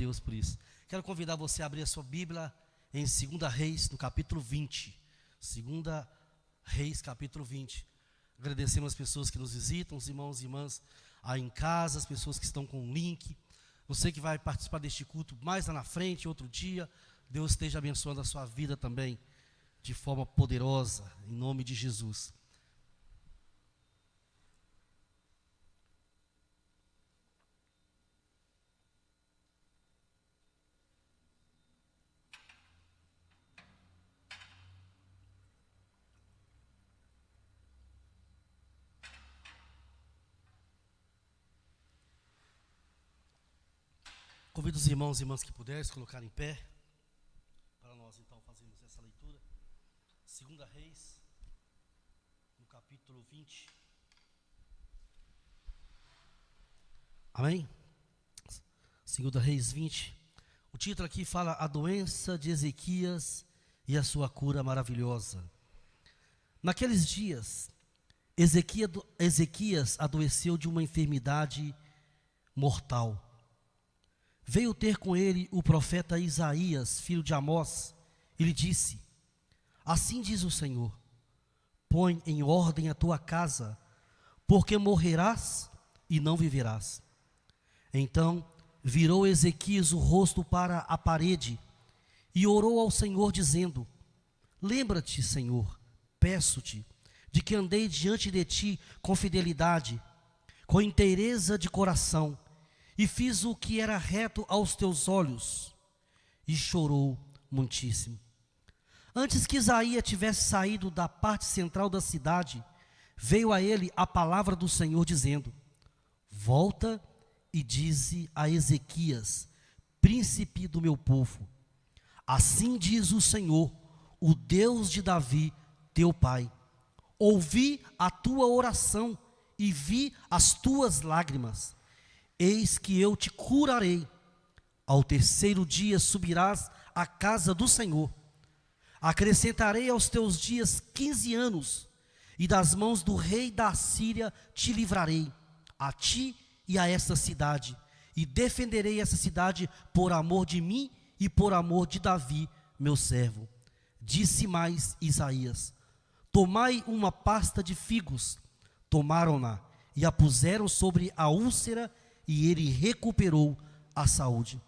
Deus por isso. Quero convidar você a abrir a sua Bíblia em 2 Reis, no capítulo 20. 2 Reis, capítulo 20. Agradecemos as pessoas que nos visitam, os irmãos e irmãs aí em casa, as pessoas que estão com o link. Você que vai participar deste culto mais lá na frente, outro dia. Deus esteja abençoando a sua vida também, de forma poderosa, em nome de Jesus. Convido os irmãos e irmãs que puderem se colocar em pé, para nós então fazermos essa leitura. 2 Reis, no capítulo 20. Amém? 2 Reis 20. O título aqui fala: a doença de Ezequias e a sua cura maravilhosa. Naqueles dias, Ezequias adoeceu de uma enfermidade mortal. Veio ter com ele o profeta Isaías, filho de Amós, e lhe disse: assim diz o Senhor, põe em ordem a tua casa, porque morrerás e não viverás. Então virou Ezequias o rosto para a parede e orou ao Senhor, dizendo: lembra-te, Senhor, peço-te, de que andei diante de ti com fidelidade, com inteireza de coração, e fiz o que era reto aos teus olhos. E chorou muitíssimo. Antes que Isaías tivesse saído da parte central da cidade, veio a ele a palavra do Senhor, dizendo: volta e dize a Ezequias, príncipe do meu povo: assim diz o Senhor, o Deus de Davi, teu pai: ouvi a tua oração e vi as tuas lágrimas. Eis que eu te curarei. Ao terceiro dia subirás à casa do Senhor. Acrescentarei aos teus dias 15 anos, e das mãos do rei da Assíria te livrarei, a ti e a esta cidade, e defenderei essa cidade por amor de mim e por amor de Davi, meu servo. Disse mais Isaías: tomai uma pasta de figos. Tomaram-na e a puseram sobre a úlcera, e ele recuperou a saúde.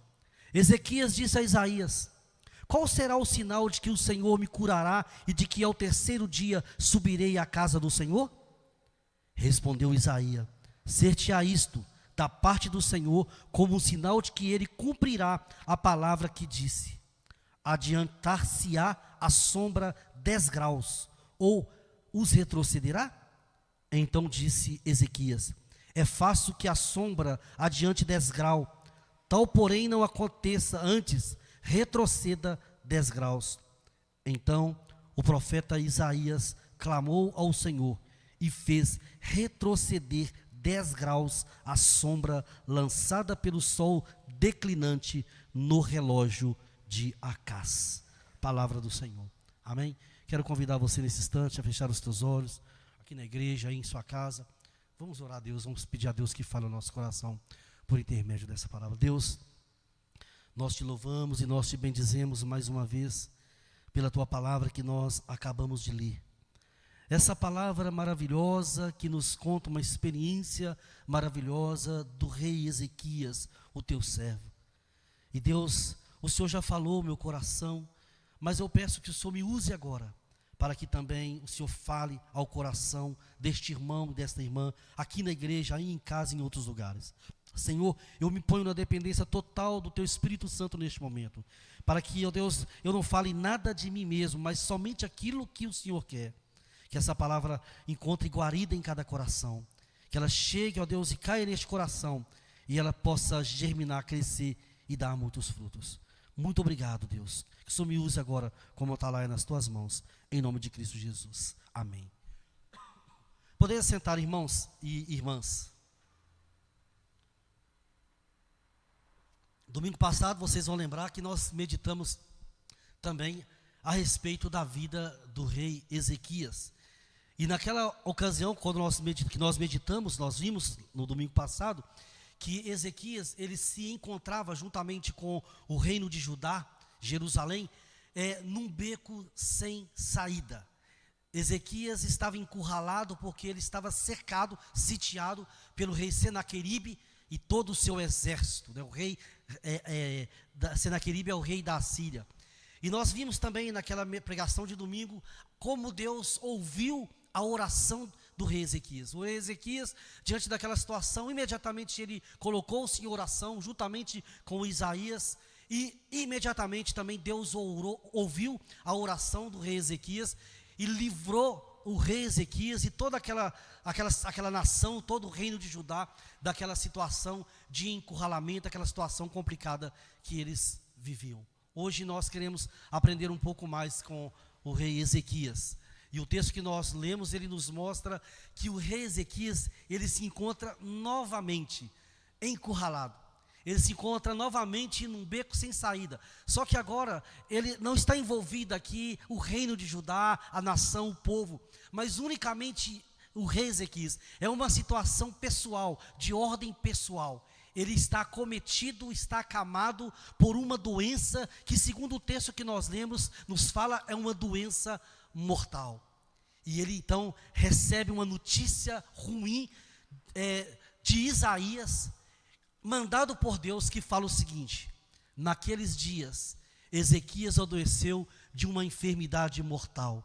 Ezequias disse a Isaías: qual será o sinal de que o Senhor me curará e de que ao terceiro dia subirei à casa do Senhor? Respondeu Isaías: ser-te-á isto da parte do Senhor como um sinal de que ele cumprirá a palavra que disse. Adiantar-se-á a sombra 10 graus, ou os retrocederá? Então disse Ezequias: é fácil que a sombra adiante 10 graus, tal porém não aconteça, antes retroceda 10 graus. Então o profeta Isaías clamou ao Senhor e fez retroceder 10 graus a sombra lançada pelo sol declinante no relógio de Acás. Palavra do Senhor. Amém? Quero convidar você nesse instante a fechar os teus olhos, aqui na igreja, aí em sua casa. Vamos orar a Deus, vamos pedir a Deus que fale no nosso coração por intermédio dessa palavra. Deus, nós te louvamos e nós te bendizemos mais uma vez pela tua palavra que nós acabamos de ler. Essa palavra maravilhosa que nos conta uma experiência maravilhosa do rei Ezequias, o teu servo. E Deus, o Senhor já falou ao meu coração, mas eu peço que o Senhor me use agora, para que também o Senhor fale ao coração deste irmão e desta irmã, aqui na igreja, aí em casa e em outros lugares. Senhor, eu me ponho na dependência total do Teu Espírito Santo neste momento, para que, ó Deus, eu não fale nada de mim mesmo, mas somente aquilo que o Senhor quer. Que essa palavra encontre guarida em cada coração, que ela chegue, ó Deus, e caia neste coração, e ela possa germinar, crescer e dar muitos frutos. Muito obrigado, Deus, que o Senhor me use agora, como está lá nas Tuas mãos, em nome de Cristo Jesus. Amém. Poderia sentar, irmãos e irmãs. Domingo passado, vocês vão lembrar que nós meditamos também a respeito da vida do rei Ezequias. E naquela ocasião, quando nós meditamos, nós vimos no domingo passado, que Ezequias, ele se encontrava juntamente com o reino de Judá, Jerusalém, num beco sem saída. Ezequias estava encurralado porque ele estava cercado, sitiado pelo rei Senaqueribe e todo o seu exército, né? O rei Senaqueribe é o rei da Assíria. E nós vimos também naquela pregação de domingo como Deus ouviu a oração do rei Ezequias. O rei Ezequias, diante daquela situação, imediatamente ele colocou-se em oração juntamente com Isaías, e imediatamente também Deus ouviu a oração do rei Ezequias e livrou o rei Ezequias e toda aquela nação, todo o reino de Judá, daquela situação de encurralamento, aquela situação complicada que eles viviam. Hoje nós queremos aprender um pouco mais com o rei Ezequias. E o texto que nós lemos, ele nos mostra que o rei Ezequias, ele se encontra novamente encurralado. Ele se encontra novamente num beco sem saída. Só que agora, ele não está envolvido aqui o reino de Judá, a nação, o povo, mas unicamente o rei Ezequias. É uma situação pessoal, de ordem pessoal. Ele está acometido, está acamado por uma doença que, segundo o texto que nós lemos, nos fala, é uma doença mortal. E ele então recebe uma notícia ruim de Isaías, mandado por Deus, que fala o seguinte: naqueles dias Ezequias adoeceu de uma enfermidade mortal.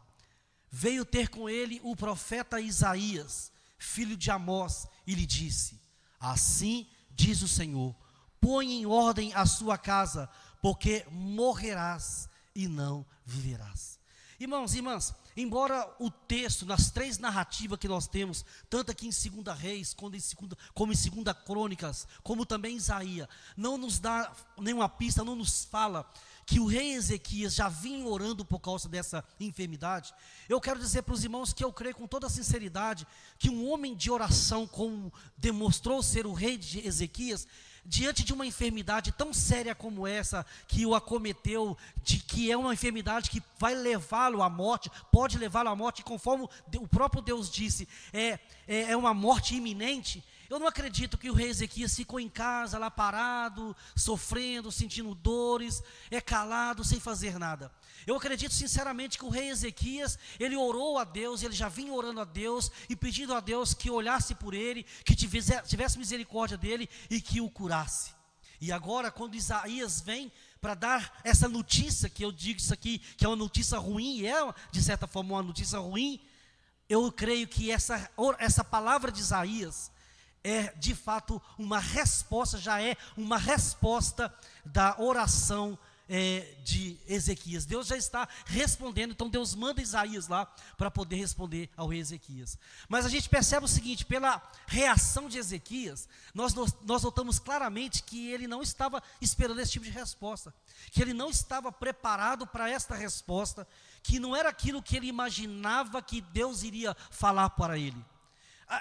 Veio ter com ele o profeta Isaías, filho de Amós, e lhe disse: assim diz o Senhor, põe em ordem a sua casa, porque morrerás e não viverás. Irmãos e irmãs, embora o texto, nas três narrativas que nós temos, tanto aqui em 2 Reis, como em 2 Crônicas, como também em Isaías, não nos dá nenhuma pista, não nos fala que o rei Ezequias já vinha orando por causa dessa enfermidade. Eu quero dizer para os irmãos que eu creio com toda sinceridade que um homem de oração, como demonstrou ser o rei de Ezequias, diante de uma enfermidade tão séria como essa, que o acometeu, que é uma enfermidade que vai levá-lo à morte, pode levá-lo à morte, e conforme o próprio Deus disse, é uma morte iminente. Eu não acredito que o rei Ezequias ficou em casa, lá parado, sofrendo, sentindo dores, calado, sem fazer nada. Eu acredito sinceramente que o rei Ezequias, ele orou a Deus, ele já vinha orando a Deus e pedindo a Deus que olhasse por ele, que tivesse misericórdia dele e que o curasse. E agora, quando Isaías vem para dar essa notícia, que eu digo isso aqui, que é uma notícia ruim, e é de certa forma uma notícia ruim, eu creio que essa palavra de Isaías é de fato uma resposta, já é uma resposta da oração de Ezequias. Deus já está respondendo, então Deus manda Isaías lá para poder responder ao rei Ezequias. Mas a gente percebe o seguinte: pela reação de Ezequias, nós notamos claramente que ele não estava esperando esse tipo de resposta, que ele não estava preparado para esta resposta, que não era aquilo que ele imaginava que Deus iria falar para ele.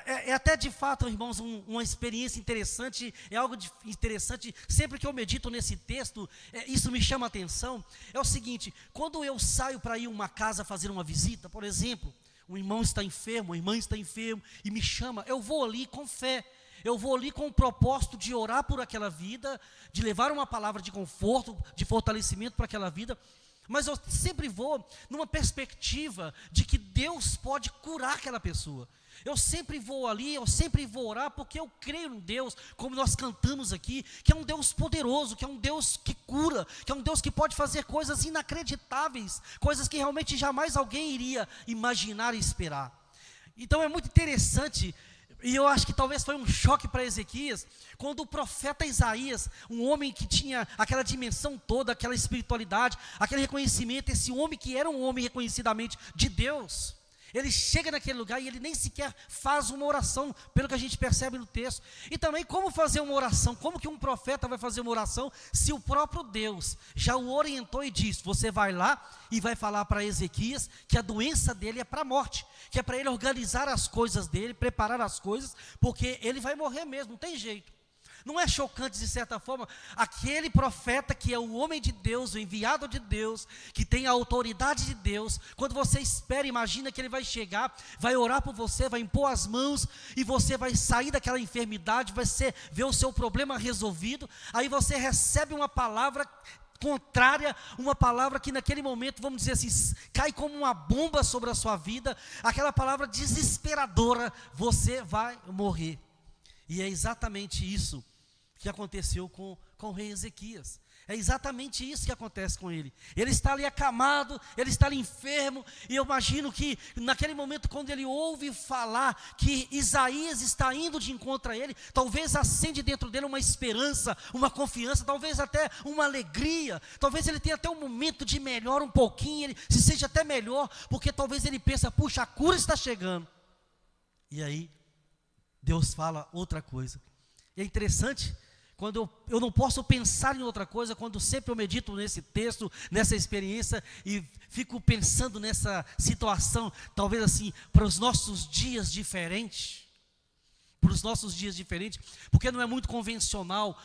É até de fato, irmãos, uma experiência interessante, é algo interessante, sempre que eu medito nesse texto, isso me chama a atenção. É o seguinte: quando eu saio para ir a uma casa fazer uma visita, por exemplo, um irmão está enfermo, uma irmã está enfermo e me chama, eu vou ali com fé, eu vou ali com o propósito de orar por aquela vida, de levar uma palavra de conforto, de fortalecimento para aquela vida. Mas eu sempre vou numa perspectiva de que Deus pode curar aquela pessoa. Eu sempre vou ali, eu sempre vou orar, porque eu creio em Deus, como nós cantamos aqui, que é um Deus poderoso, que é um Deus que cura, que é um Deus que pode fazer coisas inacreditáveis, coisas que realmente jamais alguém iria imaginar e esperar. Então é muito interessante, e eu acho que talvez foi um choque para Ezequias, quando o profeta Isaías, um homem que tinha aquela dimensão toda, aquela espiritualidade, aquele reconhecimento, esse homem que era um homem reconhecidamente de Deus, ele chega naquele lugar e ele nem sequer faz uma oração, pelo que a gente percebe no texto. E também como fazer uma oração, como que um profeta vai fazer uma oração, se o próprio Deus já o orientou e disse: você vai lá e vai falar para Ezequias que a doença dele é para a morte, que é para ele organizar as coisas dele, preparar as coisas, porque ele vai morrer mesmo, não tem jeito. Não é chocante de certa forma? Aquele profeta que é o homem de Deus, o enviado de Deus, que tem a autoridade de Deus, quando você espera, imagina que ele vai chegar, vai orar por você, vai impor as mãos, e você vai sair daquela enfermidade, ver o seu problema resolvido, aí você recebe uma palavra contrária, uma palavra que naquele momento, vamos dizer assim, cai como uma bomba sobre a sua vida, aquela palavra desesperadora, você vai morrer. E é exatamente isso que aconteceu com o rei Ezequias. É exatamente isso que acontece com ele. Ele está ali acamado, ele está ali enfermo, e eu imagino que naquele momento, quando ele ouve falar que Isaías está indo de encontro a ele, talvez acende dentro dele uma esperança, uma confiança, talvez até uma alegria, talvez ele tenha até um momento de melhor um pouquinho, ele se sente até melhor, porque talvez ele pensa, puxa, a cura está chegando. E aí, Deus fala outra coisa. E é interessante, quando eu não posso pensar em outra coisa, quando sempre eu medito nesse texto, nessa experiência, e fico pensando nessa situação, talvez assim, para os nossos dias diferentes, porque não é muito convencional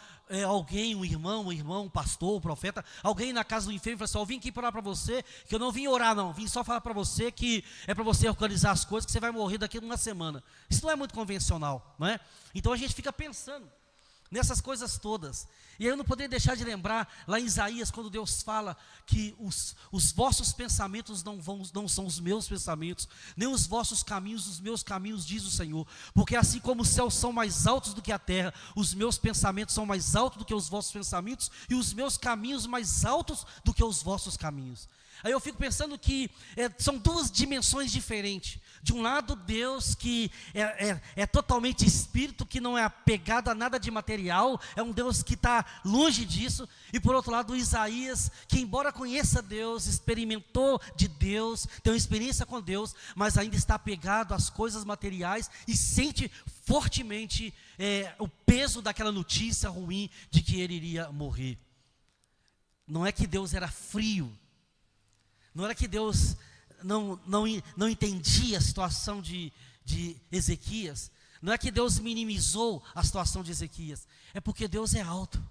alguém, um irmão, um pastor, um profeta, alguém na casa do enfermo fala assim, eu vim aqui falar para você, que eu não vim orar não, vim só falar para você que é para você organizar as coisas, que você vai morrer daqui a uma semana. Isso não é muito convencional, não é? Então a gente fica pensando nessas coisas todas, e aí eu não poderia deixar de lembrar, lá em Isaías, quando Deus fala que os vossos pensamentos não são os meus pensamentos, nem os vossos caminhos, os meus caminhos, diz o Senhor, porque assim como os céus são mais altos do que a terra, os meus pensamentos são mais altos do que os vossos pensamentos, e os meus caminhos mais altos do que os vossos caminhos. Aí eu fico pensando que são duas dimensões diferentes. De um lado, Deus que é totalmente espírito, que não é apegado a nada de material, é um Deus que está longe disso. E por outro lado, Isaías, que embora conheça Deus, experimentou de Deus, tem uma experiência com Deus, mas ainda está apegado às coisas materiais e sente fortemente o peso daquela notícia ruim de que ele iria morrer. Não é que Deus era frio, não era que Deus não entendia a situação de Ezequias, não é que Deus minimizou a situação de Ezequias, é porque Deus é alto,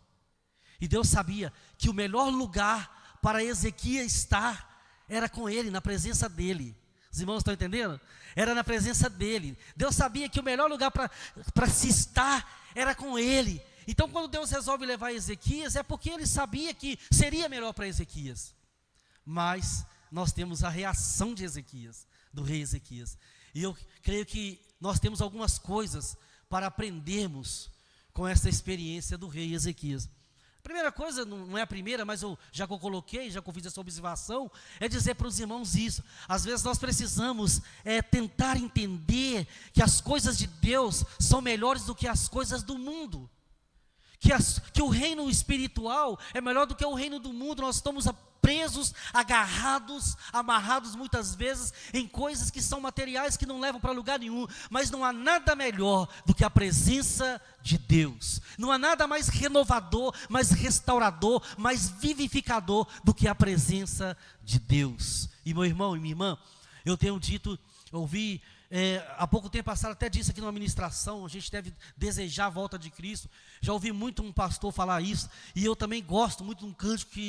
e Deus sabia que o melhor lugar para Ezequias estar, era com ele, na presença dele. Os irmãos estão entendendo? Era na presença dele. Deus sabia que o melhor lugar para se estar, era com ele. Então quando Deus resolve levar Ezequias, é porque ele sabia que seria melhor para Ezequias. Mas nós temos a reação de Ezequias, do rei Ezequias. E eu creio que nós temos algumas coisas para aprendermos com essa experiência do rei Ezequias. A primeira coisa, não é a primeira, mas já que eu fiz essa observação, é dizer para os irmãos isso. Às vezes nós precisamos tentar entender que as coisas de Deus são melhores do que as coisas do mundo. Que o reino espiritual é melhor do que o reino do mundo. Nós estamos presos, agarrados, amarrados muitas vezes em coisas que são materiais, que não levam para lugar nenhum, mas não há nada melhor do que a presença de Deus. Não há nada mais renovador, mais restaurador, mais vivificador do que a presença de Deus. E meu irmão e minha irmã, eu tenho dito, ouvi há pouco tempo passado, até disse aqui numa ministração, a gente deve desejar a volta de Cristo. Já ouvi muito um pastor falar isso, e eu também gosto muito de um cântico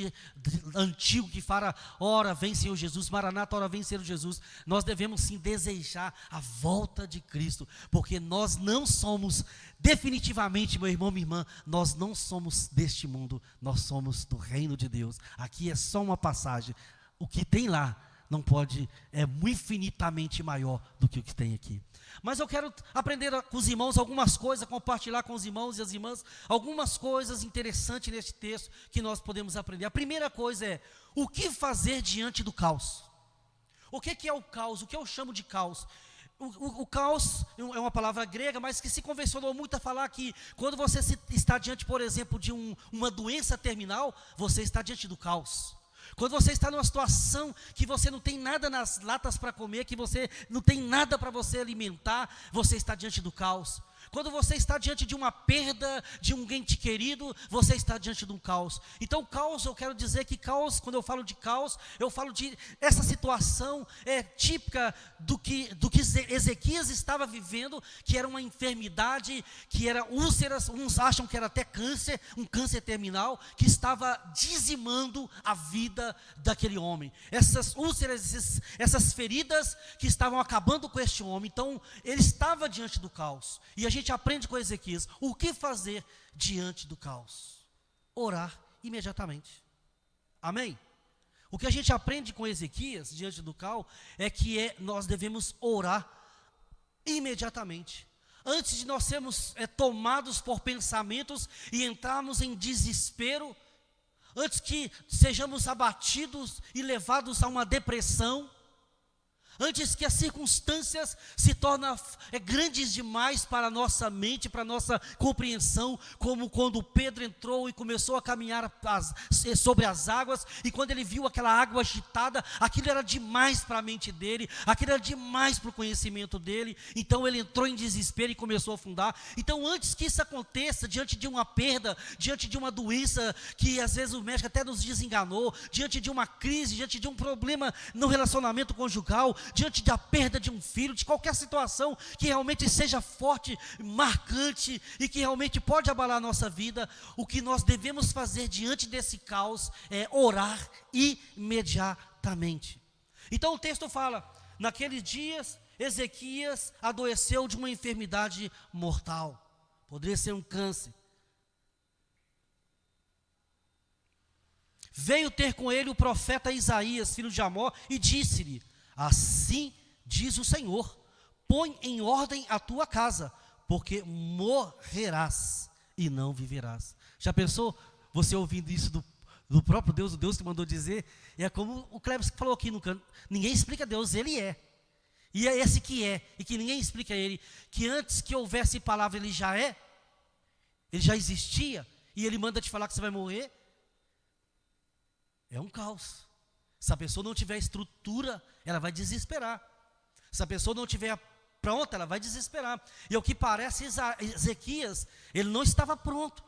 antigo que fala, ora vem Senhor Jesus, Maranata, ora vem Senhor Jesus. Nós devemos sim desejar a volta de Cristo, porque nós não somos, definitivamente, meu irmão, minha irmã, nós não somos deste mundo, nós somos do reino de Deus. Aqui é só uma passagem, o que tem lá não pode, é infinitamente maior do que o que tem aqui. Mas eu quero aprender com os irmãos algumas coisas, compartilhar com os irmãos e as irmãs, algumas coisas interessantes neste texto que nós podemos aprender. A primeira coisa é, o que fazer diante do caos? O que é o caos? O que eu chamo de caos? O caos é uma palavra grega, mas que se convencionou muito a falar que quando você está diante, por exemplo, de uma doença terminal, você está diante do caos. Quando você está numa situação que você não tem nada nas latas para comer, que você não tem nada para você alimentar, você está diante do caos. Quando você está diante de uma perda de um ente querido, você está diante de um caos. Então, caos, eu quero dizer que caos, quando eu falo de caos, eu falo de essa situação típica do que Ezequias estava vivendo, que era uma enfermidade, que era úlceras, uns acham que era até câncer, um câncer terminal, que estava dizimando a vida daquele homem. Essas úlceras, essas feridas que estavam acabando com este homem. Então, ele estava diante do caos. E a gente aprende com Ezequias o que fazer diante do caos: orar imediatamente. Amém? O que a gente aprende com Ezequias diante do caos é que nós devemos orar imediatamente. Antes de nós sermos tomados por pensamentos e entrarmos em desespero, antes que sejamos abatidos e levados a uma depressão, antes que as circunstâncias se tornem grandes demais para a nossa mente, para a nossa compreensão, como quando Pedro entrou e começou a caminhar sobre as águas, e quando ele viu aquela água agitada, aquilo era demais para a mente dele, aquilo era demais para o conhecimento dele, então ele entrou em desespero e começou a afundar. Então, antes que isso aconteça, diante de uma perda, diante de uma doença que às vezes o médico até nos desenganou, diante de uma crise, diante de um problema no relacionamento conjugal, diante da perda de um filho, de qualquer situação que realmente seja forte, marcante e que realmente pode abalar a nossa vida, o que nós devemos fazer diante desse caos é orar imediatamente. Então o texto fala: naqueles dias Ezequias adoeceu de uma enfermidade mortal, poderia ser um câncer. Veio ter com ele o profeta Isaías, filho de Amós, e disse-lhe: assim diz o Senhor, põe em ordem a tua casa, porque morrerás e não viverás. Já pensou, você ouvindo isso do próprio Deus, o Deus que mandou dizer? É como o Cleves falou aqui no canto: ninguém explica Deus, Ele é. E é esse que é, e que ninguém explica Ele, que antes que houvesse palavra Ele já é, Ele já existia, e Ele manda te falar que você vai morrer. É um caos. Se a pessoa não tiver estrutura, ela vai desesperar. Se a pessoa não tiver pronta, ela vai desesperar. E ao que parece, Ezequias, ele não estava pronto.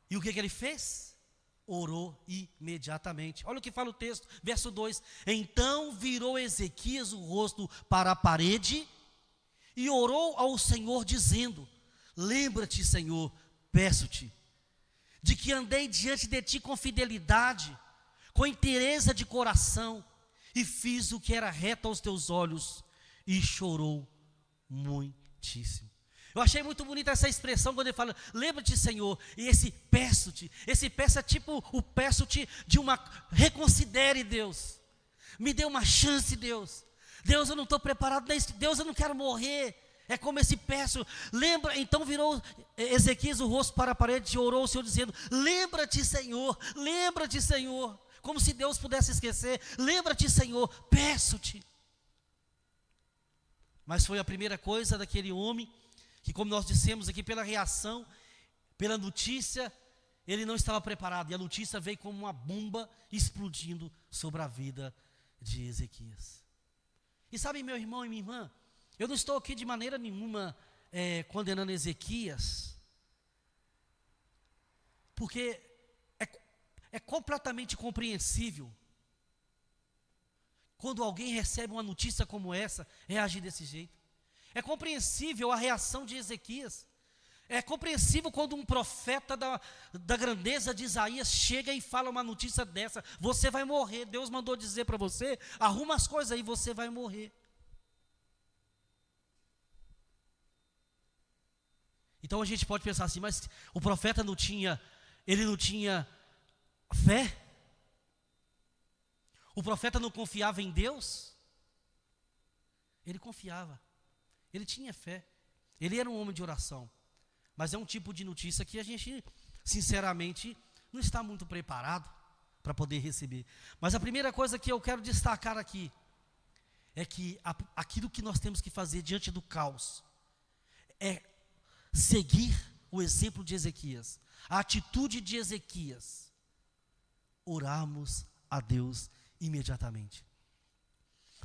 E o que ele fez? Orou imediatamente. Olha o que fala o texto, verso 2: então virou Ezequias o rosto para a parede e orou ao Senhor, dizendo: lembra-te, Senhor, peço-te, de que andei diante de ti com fidelidade, com inteireza de coração, e fiz o que era reto aos teus olhos, e chorou muitíssimo. Eu achei muito bonita essa expressão quando ele fala: lembra-te, Senhor, e esse peço-te é tipo o peço-te de uma, reconsidere, Deus, me dê uma chance, Deus, eu não estou preparado, Deus, eu não quero morrer. É como esse peço. Lembra, então virou Ezequias o rosto para a parede e orou ao Senhor, dizendo: lembra-te, Senhor, como se Deus pudesse esquecer. Lembra-te, Senhor, peço-te. Mas foi a primeira coisa daquele homem, que, como nós dissemos aqui, pela reação, pela notícia, ele não estava preparado, e a notícia veio como uma bomba explodindo sobre a vida de Ezequias. E sabe, meu irmão e minha irmã, eu não estou aqui de maneira nenhuma condenando Ezequias, porque é completamente compreensível quando alguém recebe uma notícia como essa, reagir desse jeito. É compreensível a reação de Ezequias. É compreensível quando um profeta da grandeza de Isaías chega e fala uma notícia dessa: você vai morrer, Deus mandou dizer para você, arruma as coisas aí, você vai morrer. Então a gente pode pensar assim: mas o profeta não tinha fé? O profeta não confiava em Deus? Ele confiava, ele tinha fé, ele era um homem de oração. Mas é um tipo de notícia que a gente, sinceramente, não está muito preparado para poder receber. Mas a primeira coisa que eu quero destacar aqui é que aquilo que nós temos que fazer diante do caos é seguir o exemplo de Ezequias, a atitude de Ezequias: orarmos a Deus imediatamente.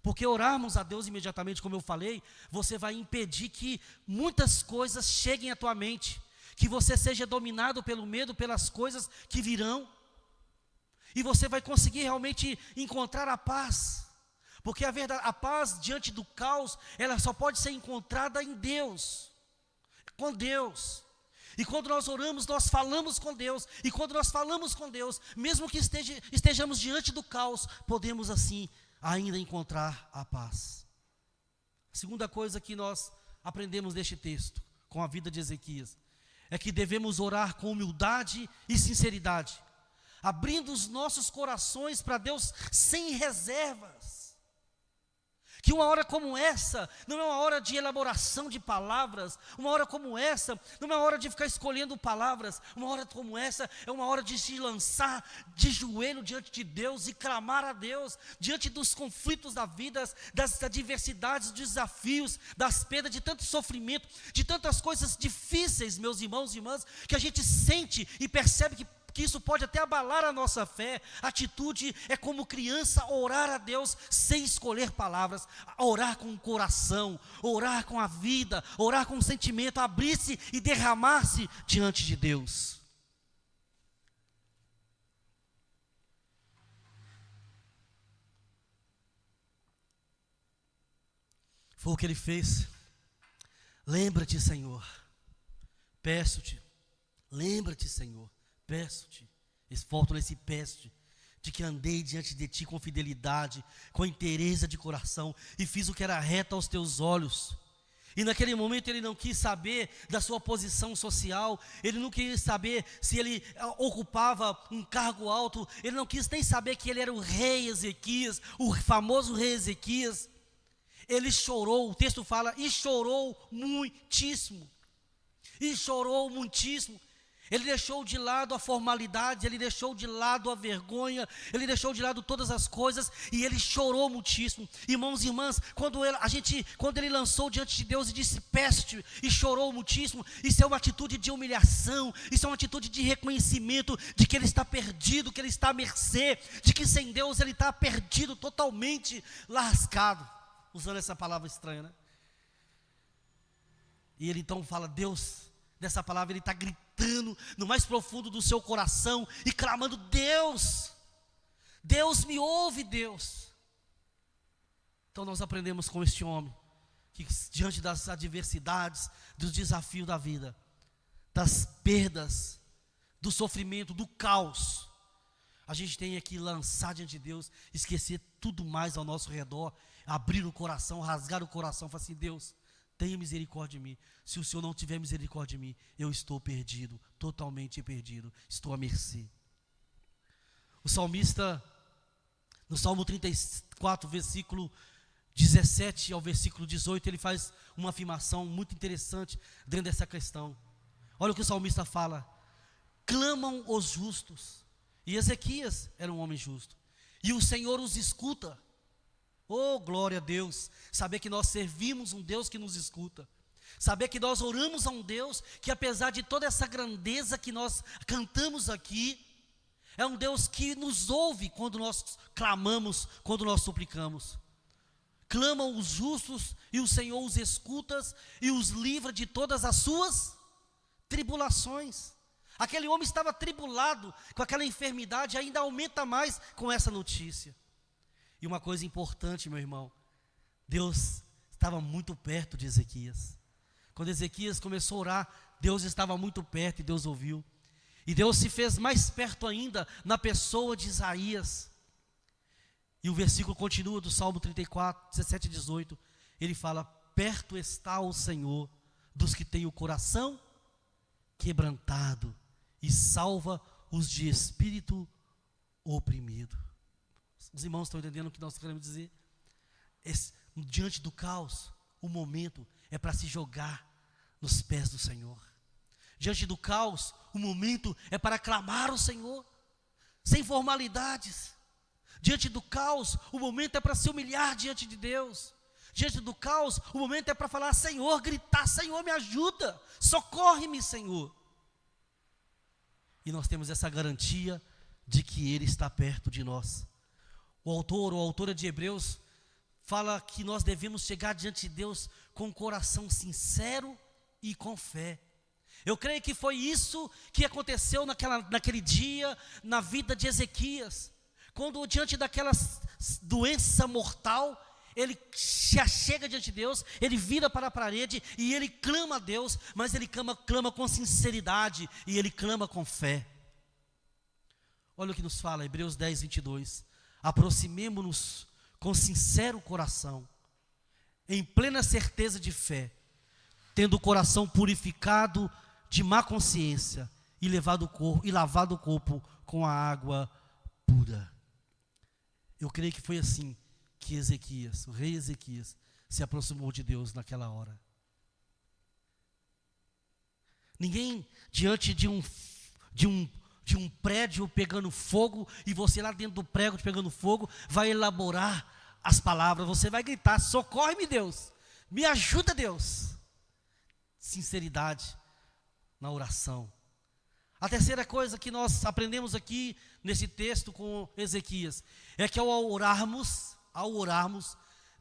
Porque orarmos a Deus imediatamente, como eu falei, você vai impedir que muitas coisas cheguem à tua mente, que você seja dominado pelo medo, pelas coisas que virão, e você vai conseguir realmente encontrar a paz, porque a paz diante do caos, ela só pode ser encontrada em Deus, com Deus. E quando nós oramos, nós falamos com Deus, e quando nós falamos com Deus, mesmo que estejamos diante do caos, podemos assim ainda encontrar a paz. A segunda coisa que nós aprendemos deste texto, com a vida de Ezequias, é que devemos orar com humildade e sinceridade, abrindo os nossos corações para Deus sem reservas. Que uma hora como essa, não é uma hora de elaboração de palavras, uma hora como essa, não é uma hora de ficar escolhendo palavras, uma hora como essa, é uma hora de se lançar de joelho diante de Deus e clamar a Deus, diante dos conflitos da vida, das adversidades, dos desafios, das perdas, de tanto sofrimento, de tantas coisas difíceis, meus irmãos e irmãs, que a gente sente e percebe que isso pode até abalar a nossa fé. A atitude é como criança, orar a Deus sem escolher palavras, orar com o coração, orar com a vida, orar com o sentimento, abrir-se e derramar-se diante de Deus. Foi o que ele fez. Lembra-te, Senhor, peço-te, lembra-te, Senhor, peço-te, volto nesse peço-te, de que andei diante de ti com fidelidade, com inteireza de coração, e fiz o que era reto aos teus olhos. E naquele momento ele não quis saber da sua posição social, ele não quis saber se ele ocupava um cargo alto, ele não quis nem saber que ele era o rei Ezequias, o famoso rei Ezequias. Ele chorou, o texto fala, e chorou muitíssimo, e chorou muitíssimo. Ele deixou de lado a formalidade, ele deixou de lado a vergonha, ele deixou de lado todas as coisas e ele chorou muitíssimo. Irmãos e irmãs, quando ele lançou diante de Deus e disse peço-te e chorou muitíssimo, isso é uma atitude de humilhação, isso é uma atitude de reconhecimento de que ele está perdido, que ele está à mercê, de que sem Deus ele está perdido, totalmente lascado, usando essa palavra estranha, né? E ele então fala, Deus, nessa palavra ele está gritando no mais profundo do seu coração e clamando, Deus, Deus me ouve, Deus. Então nós aprendemos com este homem, que diante das adversidades, dos desafios da vida, das perdas, do sofrimento, do caos, a gente tem que lançar diante de Deus, esquecer tudo mais ao nosso redor, abrir o coração, rasgar o coração, falar assim, Deus, tenha misericórdia de mim. Se o Senhor não tiver misericórdia de mim, eu estou perdido, totalmente perdido, estou à mercê. O salmista, no Salmo 34, versículo 17 ao versículo 18, ele faz uma afirmação muito interessante dentro dessa questão. Olha o que o salmista fala: clamam os justos, e Ezequias era um homem justo, e o Senhor os escuta. Oh, glória a Deus, saber que nós servimos um Deus que nos escuta, saber que nós oramos a um Deus que, apesar de toda essa grandeza que nós cantamos aqui, é um Deus que nos ouve quando nós clamamos, quando nós suplicamos. Clamam os justos e o Senhor os escuta e os livra de todas as suas tribulações. Aquele homem estava atribulado com aquela enfermidade, ainda aumenta mais com essa notícia. E uma coisa importante, meu irmão, Deus estava muito perto de Ezequias. Quando Ezequias começou a orar, Deus estava muito perto e Deus ouviu. E Deus se fez mais perto ainda na pessoa de Isaías. E o versículo continua do Salmo 34, 17 e 18. Ele fala: perto está o Senhor dos que têm o coração quebrantado e salva os de espírito oprimido. Os irmãos estão entendendo o que nós queremos dizer? Diante do caos, o momento é para se jogar nos pés do Senhor. Diante do caos, o momento é para clamar ao Senhor, sem formalidades. Diante do caos, o momento é para se humilhar diante de Deus. Diante do caos, o momento é para falar: Senhor, gritar: Senhor, me ajuda, socorre-me, Senhor. E nós temos essa garantia de que Ele está perto de nós. O autor ou a autora de Hebreus fala que nós devemos chegar diante de Deus com um coração sincero e com fé. Eu creio que foi isso que aconteceu naquele dia, na vida de Ezequias. Quando diante daquela doença mortal, ele se achega diante de Deus, ele vira para a parede e ele clama a Deus, mas ele clama com sinceridade e ele clama com fé. Olha o que nos fala, Hebreus 10, 22. Aproximemo-nos com sincero coração, em plena certeza de fé, tendo o coração purificado de má consciência e lavado o corpo com a água pura. Eu creio que foi assim que Ezequias, o rei Ezequias, se aproximou de Deus naquela hora. Ninguém diante de um prédio pegando fogo, e você lá dentro do prédio pegando fogo, vai elaborar as palavras, você vai gritar: socorre-me, Deus, me ajuda, Deus. Sinceridade na oração. A terceira coisa que nós aprendemos aqui nesse texto com Ezequias é que ao orarmos,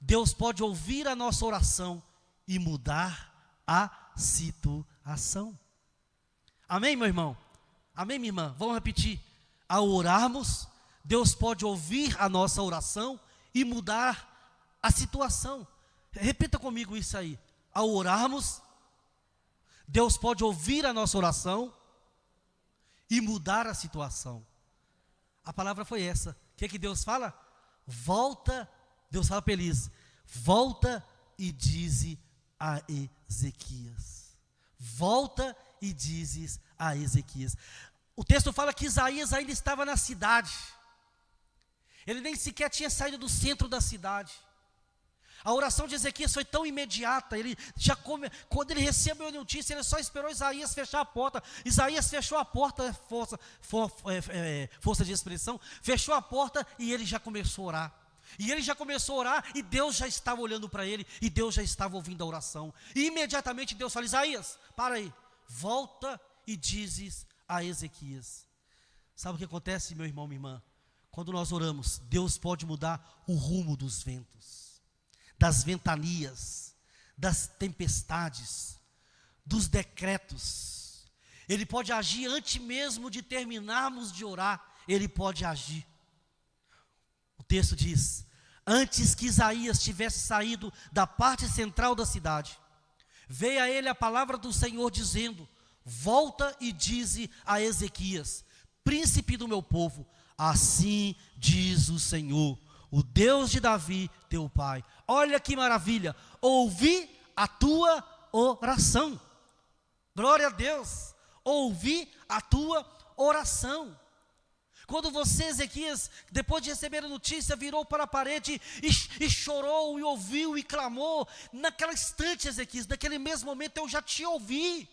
Deus pode ouvir a nossa oração e mudar a situação. Amém, meu irmão? Amém, minha irmã? Vamos repetir. Ao orarmos, Deus pode ouvir a nossa oração e mudar a situação. Repita comigo isso aí. Ao orarmos, Deus pode ouvir a nossa oração e mudar a situação. A palavra foi essa. O que Deus fala? Volta, Deus fala para Elias: volta e dize a Ezequias. Volta e dizes a Ezequias. O texto fala que Isaías ainda estava na cidade. Ele nem sequer tinha saído do centro da cidade. A oração de Ezequias foi tão imediata. Quando ele recebeu a notícia, ele só esperou Isaías fechar a porta. Isaías fechou a porta, força de expressão, fechou a porta e ele já começou a orar. E ele já começou a orar e Deus já estava olhando para ele e Deus já estava ouvindo a oração. E imediatamente Deus fala: Isaías, para aí, volta e dizes a Ezequias. Sabe o que acontece, meu irmão, minha irmã? Quando nós oramos, Deus pode mudar o rumo dos ventos, das ventanias, das tempestades, dos decretos. Ele pode agir antes mesmo de terminarmos de orar. Ele pode agir. O texto diz: antes que Isaías tivesse saído da parte central da cidade, veio a ele a palavra do Senhor dizendo: volta e dize a Ezequias, príncipe do meu povo, assim diz o Senhor, o Deus de Davi, teu pai. Olha que maravilha, ouvi a tua oração. Glória a Deus, ouvi a tua oração. Quando você, Ezequias, depois de receber a notícia, virou para a parede e chorou, e ouviu, e clamou, naquele instante, Ezequias, naquele mesmo momento, eu já te ouvi.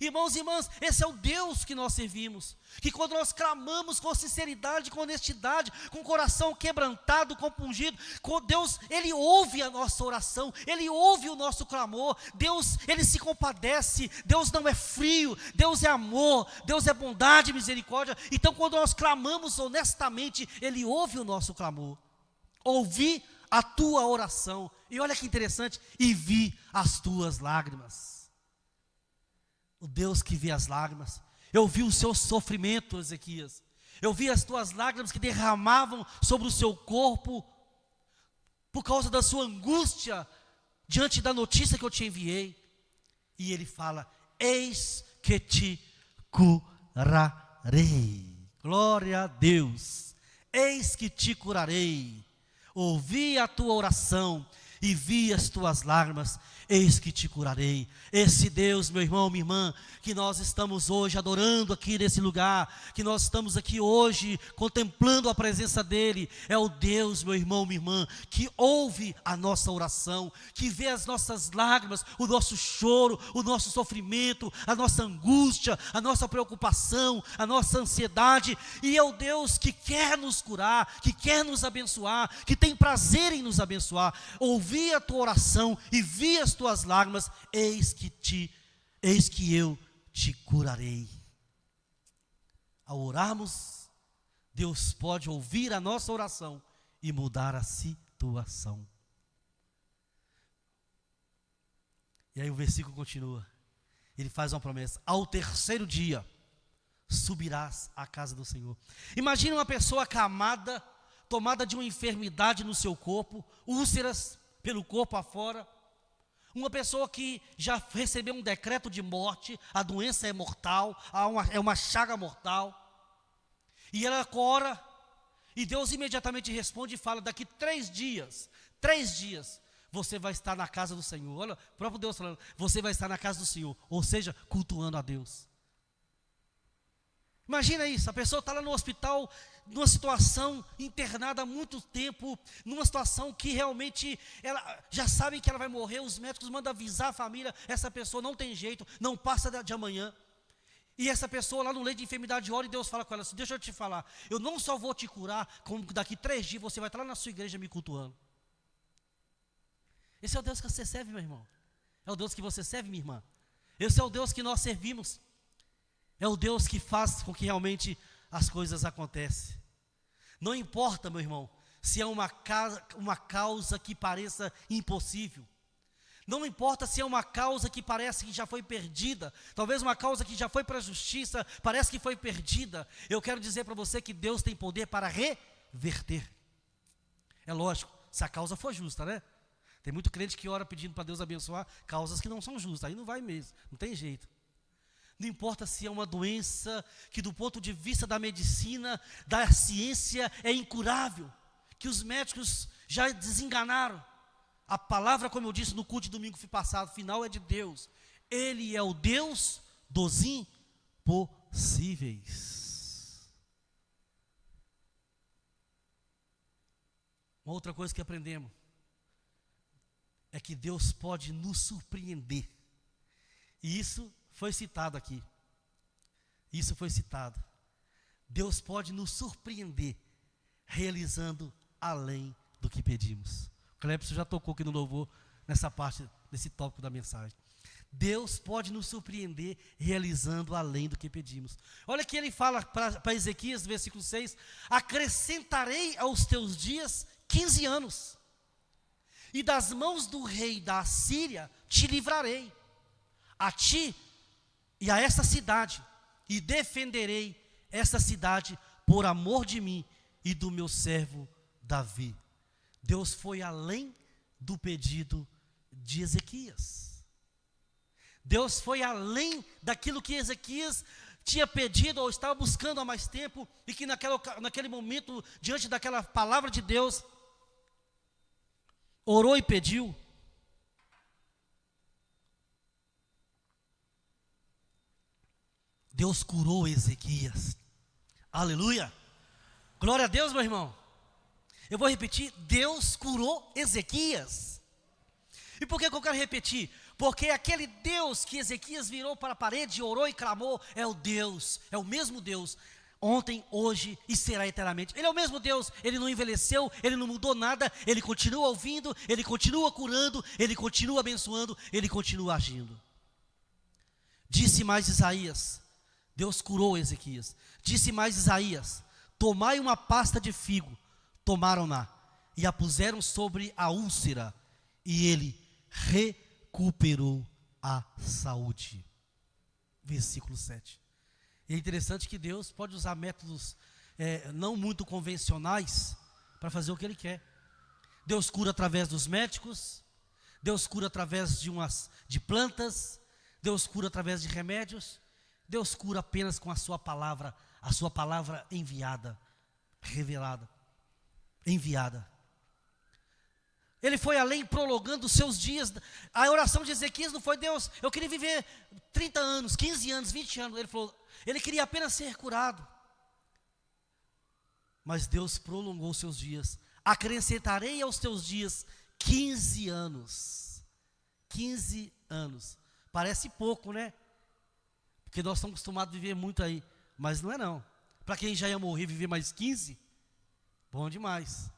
Irmãos e irmãs, esse é o Deus que nós servimos, que quando nós clamamos com sinceridade, com honestidade, com o coração quebrantado, compungido, Deus, Ele ouve a nossa oração, Ele ouve o nosso clamor. Deus, Ele se compadece. Deus não é frio, Deus é amor, Deus é bondade e misericórdia. Então quando nós clamamos honestamente, Ele ouve o nosso clamor. Ouvi a tua oração, e olha que interessante, e vi as tuas lágrimas. O Deus que vê as lágrimas. Eu vi o seu sofrimento, Ezequias. Eu vi as tuas lágrimas que derramavam sobre o seu corpo, por causa da sua angústia, diante da notícia que eu te enviei. E ele fala: eis que te curarei. Glória a Deus. Eis que te curarei. Ouvi a tua oração e vi as tuas lágrimas, eis que te curarei. Esse Deus, meu irmão, minha irmã, que nós estamos hoje adorando aqui nesse lugar, que nós estamos aqui hoje contemplando a presença dEle, é o Deus, meu irmão, minha irmã, que ouve a nossa oração, que vê as nossas lágrimas, o nosso choro, o nosso sofrimento, a nossa angústia, a nossa preocupação, a nossa ansiedade, e é o Deus que quer nos curar, que quer nos abençoar, que tem prazer em nos abençoar. Ouvi a tua oração e vi as tuas lágrimas, eis que eu te curarei. Ao orarmos, Deus pode ouvir a nossa oração e mudar a situação. situação. E aí o versículo continua. Ele faz uma promessa: ao terceiro dia subirás à casa do Senhor. Imagine uma pessoa acamada, tomada de uma enfermidade no seu corpo, úlceras pelo corpo afora. Uma pessoa que já recebeu um decreto de morte, a doença é mortal, é uma chaga mortal. E ela ora, e Deus imediatamente responde e fala: daqui 3 dias, você vai estar na casa do Senhor. Olha, o próprio Deus falando, você vai estar na casa do Senhor, ou seja, cultuando a Deus. Imagina isso, a pessoa está lá no hospital, numa situação, internada há muito tempo, numa situação que realmente, ela já sabe que ela vai morrer, os médicos mandam avisar a família, essa pessoa não tem jeito, não passa de amanhã. E essa pessoa lá no leito de enfermidade ora e Deus fala com ela assim: deixa eu te falar, eu não só vou te curar, como daqui 3 dias você vai estar lá na sua igreja me cultuando. Esse é o Deus que você serve, meu irmão. É o Deus que você serve, minha irmã. Esse é o Deus que nós servimos. É o Deus que faz com que realmente as coisas aconteçam. Não importa, meu irmão, se é uma causa que pareça impossível. Não importa se é uma causa que parece que já foi perdida. Talvez uma causa que já foi para a justiça, parece que foi perdida. Eu quero dizer para você que Deus tem poder para reverter. É lógico, se a causa for justa, né? Tem muito crente que ora pedindo para Deus abençoar causas que não são justas. Aí não vai mesmo, não tem jeito. Não importa se é uma doença que do ponto de vista da medicina, da ciência, é incurável, que os médicos já desenganaram. A palavra, como eu disse no culto de domingo passado, final é de Deus. Ele é o Deus dos impossíveis. Uma outra coisa que aprendemos é que Deus pode nos surpreender. E isso foi citado aqui. Isso foi citado. Deus pode nos surpreender, realizando além do que pedimos. O Clepson já tocou aqui no louvor, nessa parte, nesse tópico da mensagem. Deus pode nos surpreender, realizando além do que pedimos. Olha que ele fala para Ezequias, versículo 6, acrescentarei aos teus dias 15 anos, e das mãos do rei da Assíria te livrarei, a ti e a esta cidade, e defenderei esta cidade por amor de mim e do meu servo Davi. Deus foi além do pedido de Ezequias. Deus foi além daquilo que Ezequias tinha pedido ou estava buscando há mais tempo, e que naquele momento, diante daquela palavra de Deus, orou e pediu. Deus curou Ezequias. Aleluia. Glória a Deus, meu irmão. Eu vou repetir, Deus curou Ezequias. E por que eu quero repetir? Porque aquele Deus que Ezequias virou para a parede, orou e clamou, é o Deus, é o mesmo Deus, ontem, hoje e será eternamente. Ele é o mesmo Deus, Ele não envelheceu, Ele não mudou nada, Ele continua ouvindo, Ele continua curando, Ele continua abençoando, Ele continua agindo. Disse mais Isaías, Deus curou Ezequias, disse mais Isaías, tomai uma pasta de figo, tomaram-na e a puseram sobre a úlcera, e ele recuperou a saúde. Versículo 7. E é interessante que Deus pode usar métodos não muito convencionais para fazer o que Ele quer. Deus cura através dos médicos, Deus cura através de plantas, Deus cura através de remédios, Deus cura apenas com a sua palavra enviada, revelada, enviada. Ele foi além, prolongando os seus dias. A oração de Ezequias não foi: Deus, eu queria viver 30 anos, 15 anos, 20 anos. Ele falou, ele queria apenas ser curado. Mas Deus prolongou os seus dias. Acrescentarei aos teus dias 15 anos. 15 anos. Parece pouco, né? Porque nós estamos acostumados a viver muito aí. Mas não é não. Para quem já ia morrer, viver mais 15, bom demais.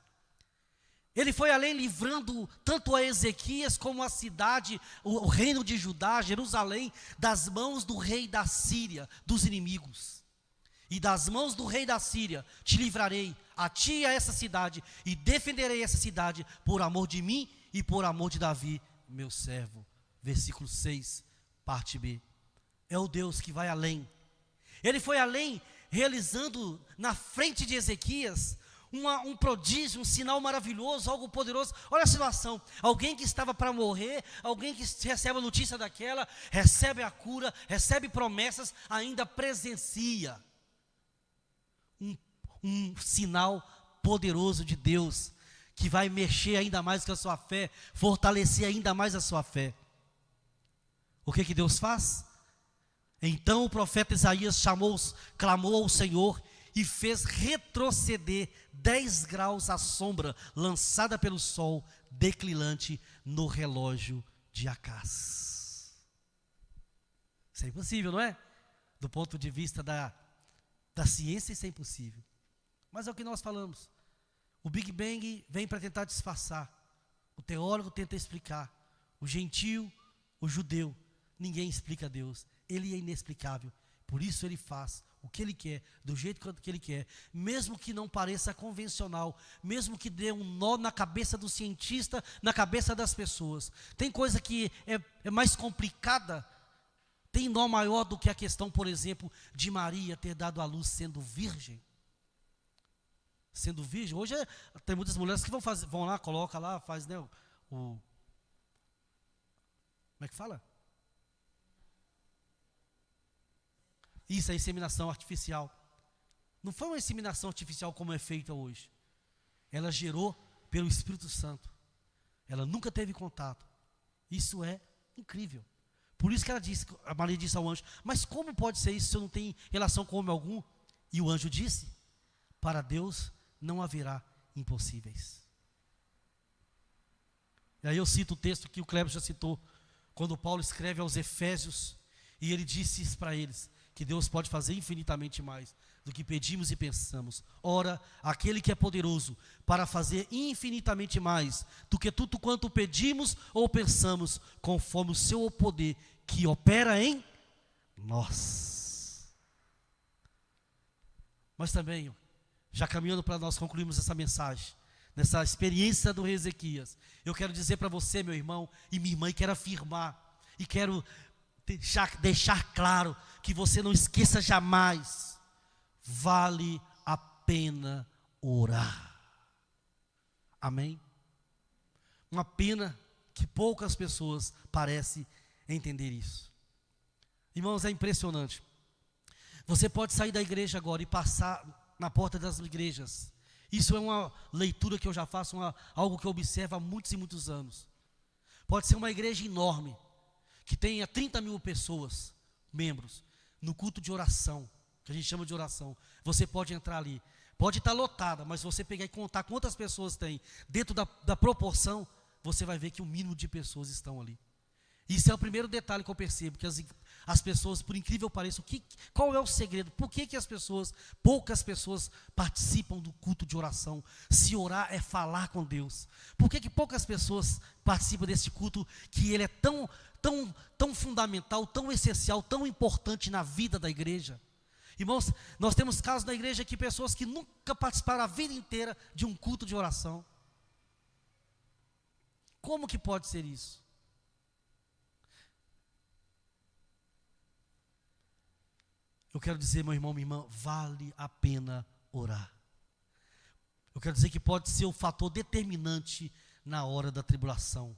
Ele foi além, livrando tanto a Ezequias como a cidade, o reino de Judá, Jerusalém, das mãos do rei da Síria, dos inimigos. E das mãos do rei da Síria te livrarei, a ti e a essa cidade, e defenderei essa cidade por amor de mim e por amor de Davi, meu servo. Versículo 6, parte B. É o Deus que vai além. Ele foi além, realizando na frente de Ezequias um prodígio, um sinal maravilhoso, algo poderoso. Olha a situação, alguém que estava para morrer, alguém que recebe a notícia daquela, recebe a cura, recebe promessas, ainda presencia um sinal poderoso de Deus, que vai mexer ainda mais com a sua fé, fortalecer ainda mais a sua fé. O que Deus faz? Então o profeta Isaías clamou ao Senhor e fez retroceder 10 graus a sombra lançada pelo sol declinante no relógio de Acás. Isso é impossível, não é? Do ponto de vista da ciência, isso é impossível. Mas é o que nós falamos. O Big Bang vem para tentar disfarçar. O teólogo tenta explicar. O gentio, o judeu, ninguém explica Deus. Ele é inexplicável. Por isso ele faz o que ele quer, do jeito que ele quer, mesmo que não pareça convencional, mesmo que dê um nó na cabeça do cientista, na cabeça das pessoas. Tem coisa que é mais complicada, tem nó maior do que a questão, por exemplo, de Maria ter dado à luz sendo virgem. Sendo virgem, hoje tem muitas mulheres que vão lá, coloca lá, faz, né, como é que fala? Isso é inseminação artificial. Não foi uma inseminação artificial como é feita hoje. Ela gerou pelo Espírito Santo. Ela nunca teve contato. Isso é incrível. Por isso que a Maria disse ao anjo: mas como pode ser isso se eu não tenho relação com homem algum? E o anjo disse: para Deus não haverá impossíveis. E aí eu cito o texto que o Cleber já citou, quando Paulo escreve aos Efésios, e ele disse isso para eles: que Deus pode fazer infinitamente mais do que pedimos e pensamos. Ora, aquele que é poderoso para fazer infinitamente mais do que tudo quanto pedimos ou pensamos, conforme o seu poder que opera em nós. Mas também, já caminhando para nós concluirmos essa mensagem, nessa experiência do rei Ezequias, eu quero dizer para você, meu irmão e minha irmã, e quero afirmar, e quero deixar claro, que você não esqueça jamais: vale a pena orar. Amém? Uma pena que poucas pessoas parecem entender isso. Irmãos, é impressionante. Você pode sair da igreja agora e passar na porta das igrejas. Isso é uma leitura que eu já faço, algo que eu observo há muitos e muitos anos. Pode ser uma igreja enorme, que tenha 30 mil pessoas, membros, no culto de oração, que a gente chama de oração. Você pode entrar ali, pode estar lotada, mas se você pegar e contar quantas pessoas tem, dentro da proporção, você vai ver que o mínimo de pessoas estão ali. Isso é o primeiro detalhe que eu percebo, que as pessoas, por incrível que pareça, qual é o segredo? Por que poucas pessoas participam do culto de oração? Se orar é falar com Deus. Por que poucas pessoas participam desse culto, que ele é tão fundamental, tão essencial, tão importante na vida da igreja? Irmãos, nós temos casos na igreja que pessoas que nunca participaram a vida inteira de um culto de oração. Como que pode ser isso? Eu quero dizer, meu irmão, minha irmã, vale a pena orar. Eu quero dizer que pode ser um fator determinante na hora da tribulação,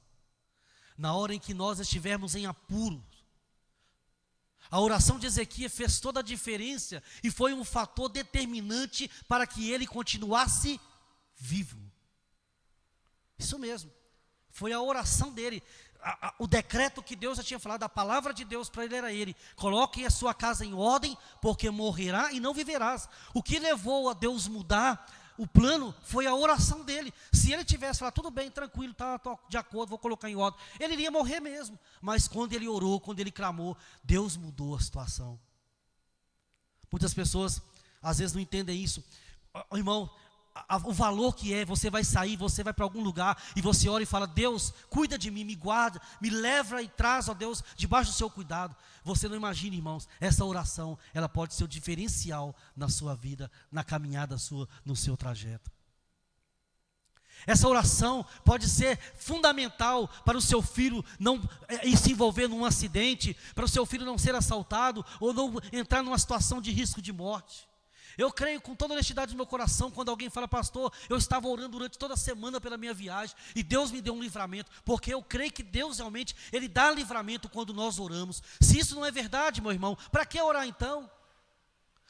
na hora em que nós estivermos em apuros. A oração de Ezequias fez toda a diferença e foi um fator determinante para que ele continuasse vivo. Isso mesmo, foi a oração dele. O decreto que Deus já tinha falado, a palavra de Deus para ele era ele: coloque a sua casa em ordem, porque morrerá e não viverás. O que levou a Deus mudar o plano foi a oração dele. Se ele tivesse falado: tudo bem, tranquilo, tá de acordo, vou colocar em ordem, ele iria morrer mesmo. Mas quando ele orou, quando ele clamou, Deus mudou a situação. Muitas pessoas às vezes não entendem isso. Irmão, o valor que é, você vai sair, você vai para algum lugar e você ora e fala: Deus, cuida de mim, me guarda, me leva e traz, ó Deus, debaixo do seu cuidado. Você não imagina, irmãos, essa oração, ela pode ser o diferencial na sua vida, na caminhada sua, no seu trajeto. Essa oração pode ser fundamental para o seu filho não se envolver num acidente, para o seu filho não ser assaltado ou não entrar numa situação de risco de morte. Eu creio com toda a honestidade do meu coração, quando alguém fala: pastor, eu estava orando durante toda a semana pela minha viagem e Deus me deu um livramento, porque eu creio que Deus realmente, Ele dá livramento quando nós oramos. Se isso não é verdade, meu irmão, para que orar então?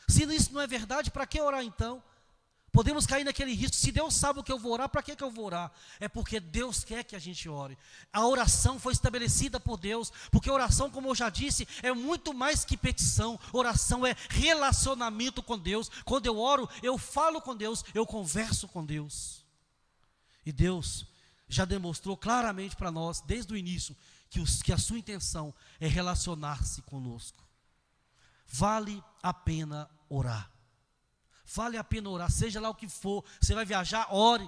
Se isso não é verdade, para que orar então? Podemos cair naquele risco. Se Deus sabe o que eu vou orar, para que eu vou orar? É porque Deus quer que a gente ore. A oração foi estabelecida por Deus, porque oração, como eu já disse, é muito mais que petição. Oração é relacionamento com Deus. Quando eu oro, eu falo com Deus, eu converso com Deus. E Deus já demonstrou claramente para nós, desde o início, que a sua intenção é relacionar-se conosco. Vale a pena orar. Vale a pena orar, seja lá o que for. Você vai viajar, ore.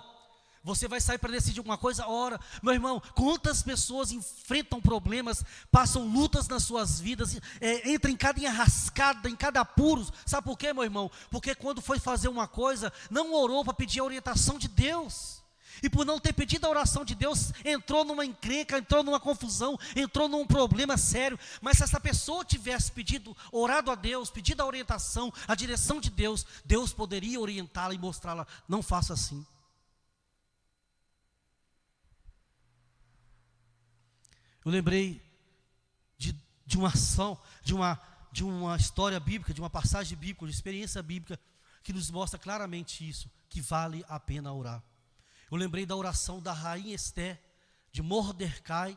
Você vai sair para decidir alguma coisa, ora. Meu irmão, quantas pessoas enfrentam problemas, passam lutas nas suas vidas, entram em cada enrascada, em cada apuro. Sabe por quê, meu irmão? Porque quando foi fazer uma coisa, não orou para pedir a orientação de Deus. E por não ter pedido a oração de Deus, entrou numa encrenca, entrou numa confusão, entrou num problema sério. Mas se essa pessoa tivesse pedido, orado a Deus, pedido a orientação, a direção de Deus, Deus poderia orientá-la e mostrá-la: não faça assim. Eu lembrei de uma ação, de uma história bíblica, de uma passagem bíblica, de experiência bíblica, que nos mostra claramente isso, que vale a pena orar. Eu lembrei da oração da rainha Esté, de Mordecai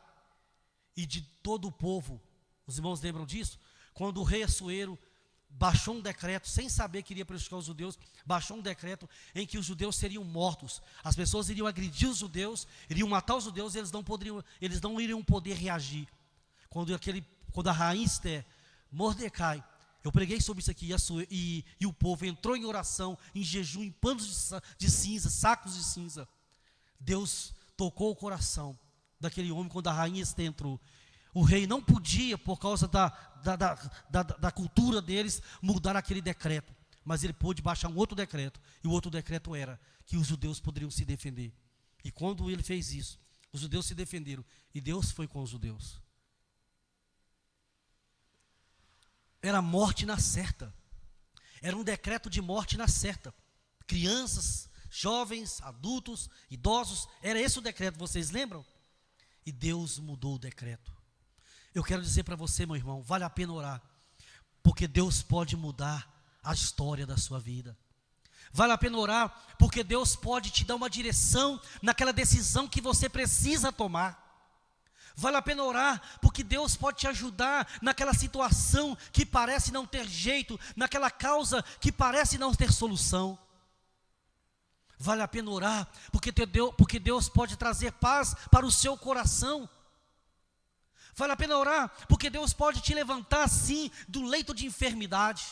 e de todo o povo. Os irmãos lembram disso? Quando o rei Assuero baixou um decreto, sem saber que iria prejudicar os judeus, baixou um decreto em que os judeus seriam mortos. As pessoas iriam agredir os judeus, iriam matar os judeus, e eles não iriam poder reagir. Quando a rainha Esté, Mordecai, eu preguei sobre isso aqui, e o povo entrou em oração, em jejum, em panos de cinza, sacos de cinza. Deus tocou o coração daquele homem quando a rainha Esté entrou. O rei não podia, por causa da cultura deles, mudar aquele decreto. Mas ele pôde baixar um outro decreto. E o outro decreto era que os judeus poderiam se defender. E quando ele fez isso, os judeus se defenderam. E Deus foi com os judeus. Era morte na certa. Era um decreto de morte na certa. Crianças, jovens, adultos, idosos, era esse o decreto, vocês lembram? E Deus mudou o decreto. Eu quero dizer para você, meu irmão, vale a pena orar, porque Deus pode mudar a história da sua vida. Vale a pena orar, porque Deus pode te dar uma direção naquela decisão que você precisa tomar. Vale a pena orar, porque Deus pode te ajudar naquela situação que parece não ter jeito, naquela causa que parece não ter solução. Vale a pena orar, porque Deus pode trazer paz para o seu coração. Vale a pena orar, porque Deus pode te levantar assim do leito de enfermidade.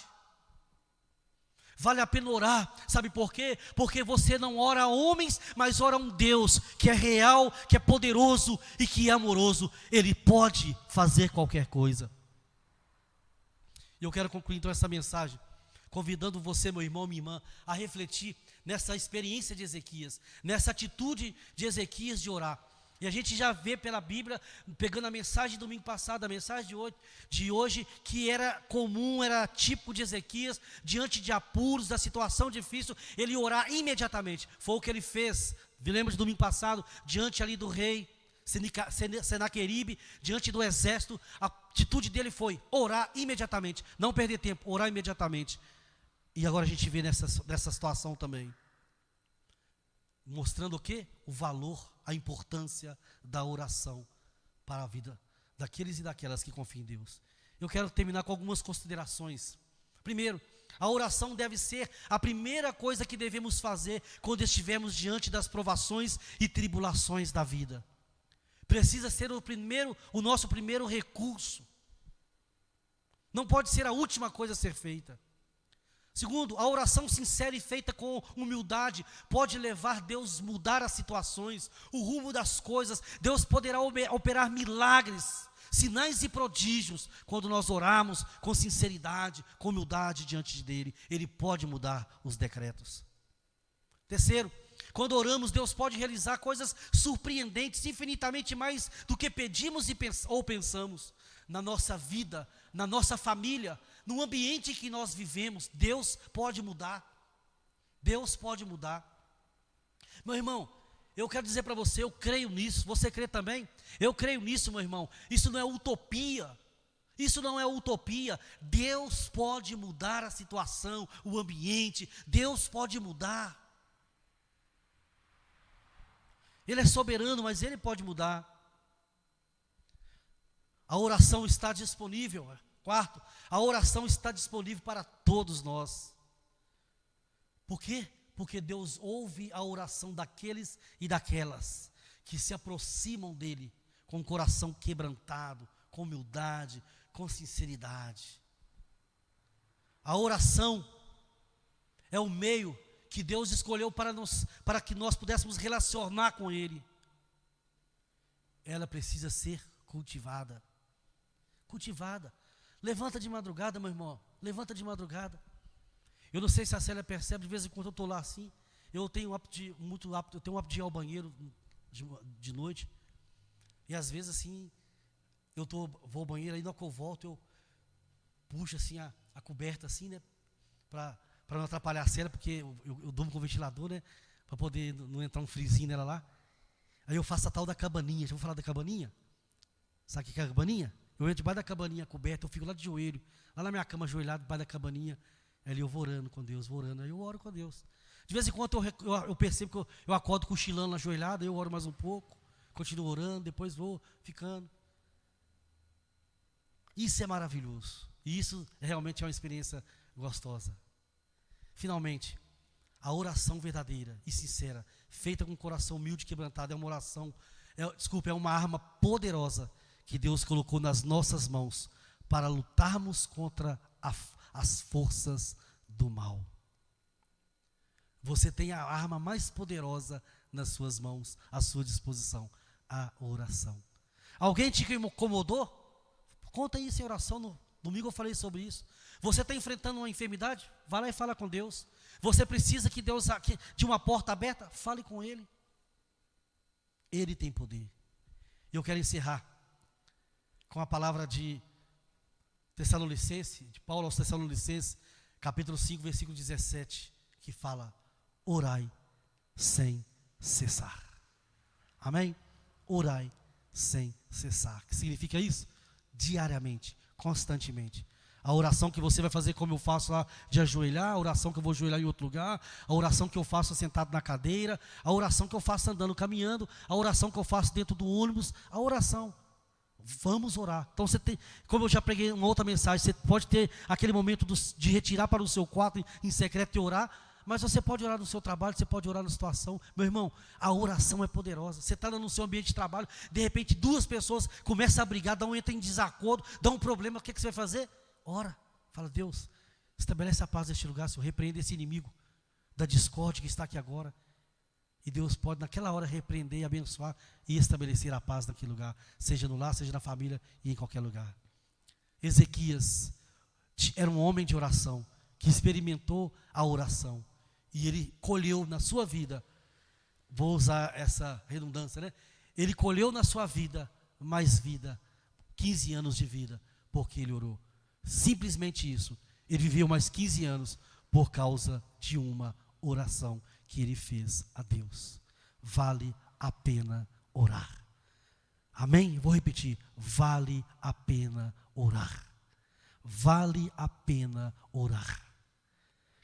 Vale a pena orar, sabe por quê? Porque você não ora a homens, mas ora a um Deus que é real, que é poderoso e que é amoroso. Ele pode fazer qualquer coisa. E eu quero concluir então essa mensagem, convidando você, meu irmão, minha irmã, a refletir nessa experiência de Ezequias, nessa atitude de Ezequias de orar. E a gente já vê pela Bíblia, pegando a mensagem do domingo passado, a mensagem de hoje, que era comum, era típico de Ezequias, diante de apuros, da situação difícil, ele orar imediatamente. Foi o que ele fez, lembra de domingo passado, diante ali do rei Senaqueribe, diante do exército, a atitude dele foi orar imediatamente, não perder tempo, orar imediatamente. E agora a gente vê nessa situação também, mostrando o quê? O valor, a importância da oração para a vida daqueles e daquelas que confiam em Deus. Eu quero terminar com algumas considerações. Primeiro, a oração deve ser a primeira coisa que devemos fazer quando estivermos diante das provações e tribulações da vida. Precisa ser o nosso primeiro recurso. Não pode ser a última coisa a ser feita. Segundo, a oração sincera e feita com humildade pode levar Deus a mudar as situações, o rumo das coisas. Deus poderá operar milagres, sinais e prodígios quando nós orarmos com sinceridade, com humildade diante dele. Ele pode mudar os decretos. Terceiro, quando oramos, Deus pode realizar coisas surpreendentes, infinitamente mais do que pedimos ou pensamos na nossa vida, na nossa família, no ambiente que nós vivemos. Deus pode mudar. Deus pode mudar. Meu irmão, eu quero dizer para você, eu creio nisso. Você crê também? Eu creio nisso, meu irmão. Isso não é utopia. Isso não é utopia. Deus pode mudar a situação, o ambiente. Deus pode mudar. Ele é soberano, mas Ele pode mudar. A oração está disponível. Quarto, a oração está disponível para todos nós. Por quê? Porque Deus ouve a oração daqueles e daquelas que se aproximam dEle com o coração quebrantado, com humildade, com sinceridade. A oração é o meio que Deus escolheu para que nós pudéssemos relacionar com Ele. Ela precisa ser cultivada. Cultivada. Levanta de madrugada, meu irmão. Levanta de madrugada. Eu não sei se a Célia percebe, de vez em quando eu estou lá assim. Eu tenho o hábito de ir ao banheiro de noite. E às vezes assim, vou ao banheiro, aí na hora que eu volto, eu puxo assim a coberta assim, né? Para não atrapalhar a Célia, porque eu durmo com o ventilador, né? Para poder não entrar um frizinho nela lá. Aí eu faço a tal da cabaninha. Já vou falar da cabaninha? Sabe o que é a cabaninha? Eu entro debaixo da cabaninha coberta, eu fico lá de joelho, lá na minha cama ajoelhado, debaixo da cabaninha. Ali eu vou orando com Deus, aí eu oro com Deus. De vez em quando eu percebo que eu acordo cochilando ajoelhado, eu oro mais um pouco, continuo orando, depois vou ficando. Isso é maravilhoso. E isso realmente é uma experiência gostosa. Finalmente, a oração verdadeira e sincera, feita com o coração humilde e quebrantado, é uma arma poderosa que Deus colocou nas nossas mãos para lutarmos contra as forças do mal. Você tem a arma mais poderosa nas suas mãos, à sua disposição, a oração. Alguém te incomodou? Conta isso em oração. No domingo eu falei sobre isso. Você está enfrentando uma enfermidade? Vai lá e fala com Deus. Você precisa que Deus, de uma porta aberta? Fale com Ele. Ele tem poder. E eu quero encerrar com a palavra de Paulo aos Tessalonicenses, capítulo 5, versículo 17, que fala: orai sem cessar. Amém? Orai sem cessar. O que significa isso? Diariamente, constantemente. A oração que você vai fazer como eu faço lá, de ajoelhar, a oração que eu vou ajoelhar em outro lugar, a oração que eu faço sentado na cadeira, a oração que eu faço andando, caminhando, a oração que eu faço dentro do ônibus, a oração. Vamos orar. Então você tem, como eu já preguei uma outra mensagem, você pode ter aquele momento de retirar para o seu quarto em secreto e orar, mas você pode orar no seu trabalho, você pode orar na situação. Meu irmão, a oração é poderosa. Você está no seu ambiente de trabalho, de repente duas pessoas começam a brigar, entra em desacordo, dá um problema, o que você vai fazer? Ora, fala: Deus, estabelece a paz neste lugar, Senhor, repreenda esse inimigo da discórdia que está aqui agora. E Deus pode naquela hora repreender, abençoar e estabelecer a paz naquele lugar, seja no lar, seja na família e em qualquer lugar. Ezequias era um homem de oração, que experimentou a oração, e ele colheu na sua vida, vou usar essa redundância, né? Ele colheu na sua vida mais vida, 15 anos de vida, porque ele orou. Simplesmente isso. Ele viveu mais 15 anos por causa de uma oração que ele fez a Deus. Vale a pena orar. Amém? Vou repetir. Vale a pena orar. Vale a pena orar.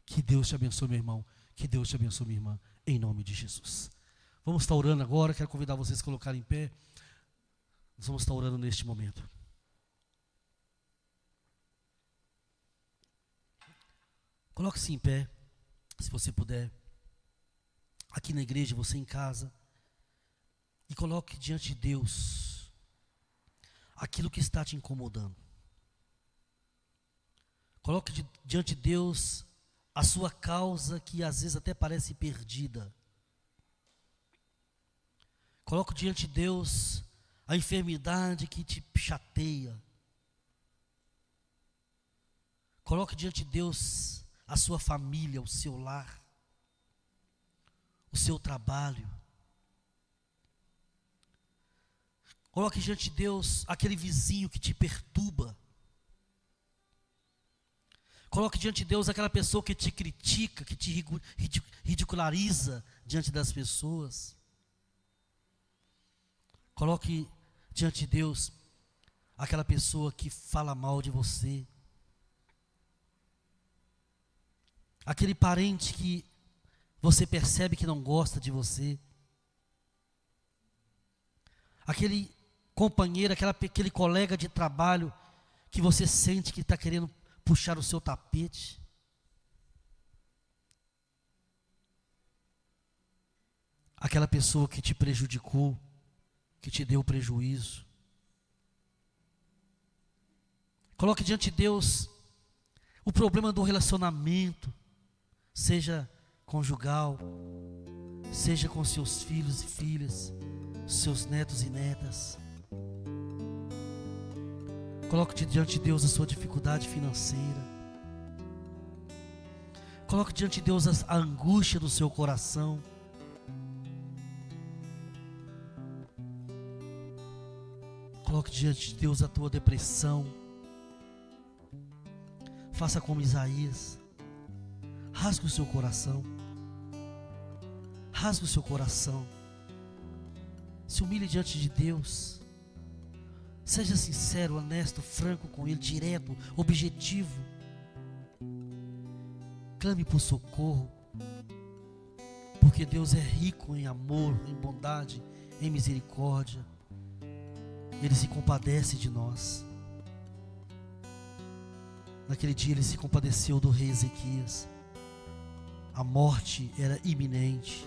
Que Deus te abençoe, meu irmão. Que Deus te abençoe, minha irmã. Em nome de Jesus. Vamos estar orando agora. Quero convidar vocês a colocarem em pé. Nós vamos estar orando neste momento. Coloque-se em pé, se você puder. Aqui na igreja, você em casa. E coloque diante de Deus aquilo que está te incomodando. Coloque diante de Deus a sua causa que às vezes até parece perdida. Coloque diante de Deus a enfermidade que te chateia. Coloque diante de Deus a sua família, o seu lar, o seu trabalho. Coloque diante de Deus aquele vizinho que te perturba. Coloque diante de Deus aquela pessoa que te critica, que te ridiculariza diante das pessoas. Coloque diante de Deus aquela pessoa que fala mal de você. Aquele parente que você percebe que não gosta de você. Aquele companheiro, aquele colega de trabalho que você sente que está querendo puxar o seu tapete. Aquela pessoa que te prejudicou, que te deu prejuízo. Coloque diante de Deus o problema do relacionamento, seja conjugal, seja com seus filhos e filhas, seus netos e netas. Coloque diante de Deus a sua dificuldade financeira. Coloque diante de Deus a angústia do seu coração. Coloque diante de Deus a tua depressão. Faça como Isaías. Rasgue o seu coração. Rasgue o seu coração. Se humilhe diante de Deus. Seja sincero, honesto, franco com Ele, direto, objetivo. Clame por socorro. Porque Deus é rico em amor, em bondade, em misericórdia. Ele se compadece de nós. Naquele dia Ele se compadeceu do rei Ezequias. A morte era iminente,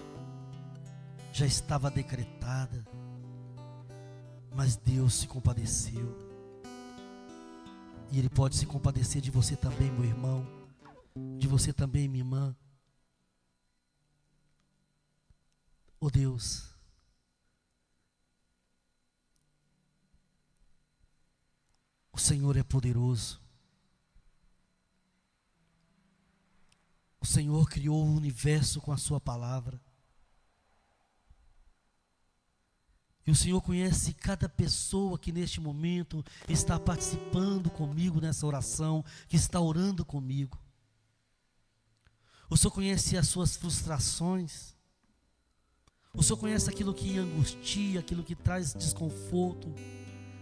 já estava decretada, mas Deus se compadeceu. E Ele pode se compadecer de você também, meu irmão, de você também, minha irmã. Oh Deus, o Senhor é poderoso. O Senhor criou o universo com a sua palavra. E o Senhor conhece cada pessoa que neste momento está participando comigo nessa oração, que está orando comigo. O Senhor conhece as suas frustrações. O Senhor conhece aquilo que angustia, aquilo que traz desconforto,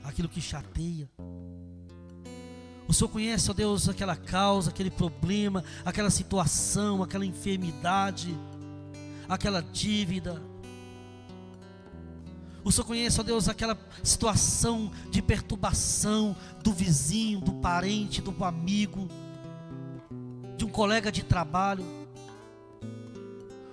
aquilo que chateia. O Senhor conhece, ó Deus, aquela causa, aquele problema, aquela situação, aquela enfermidade, aquela dívida. O Senhor conhece, ó Deus, aquela situação de perturbação do vizinho, do parente, do amigo, de um colega de trabalho.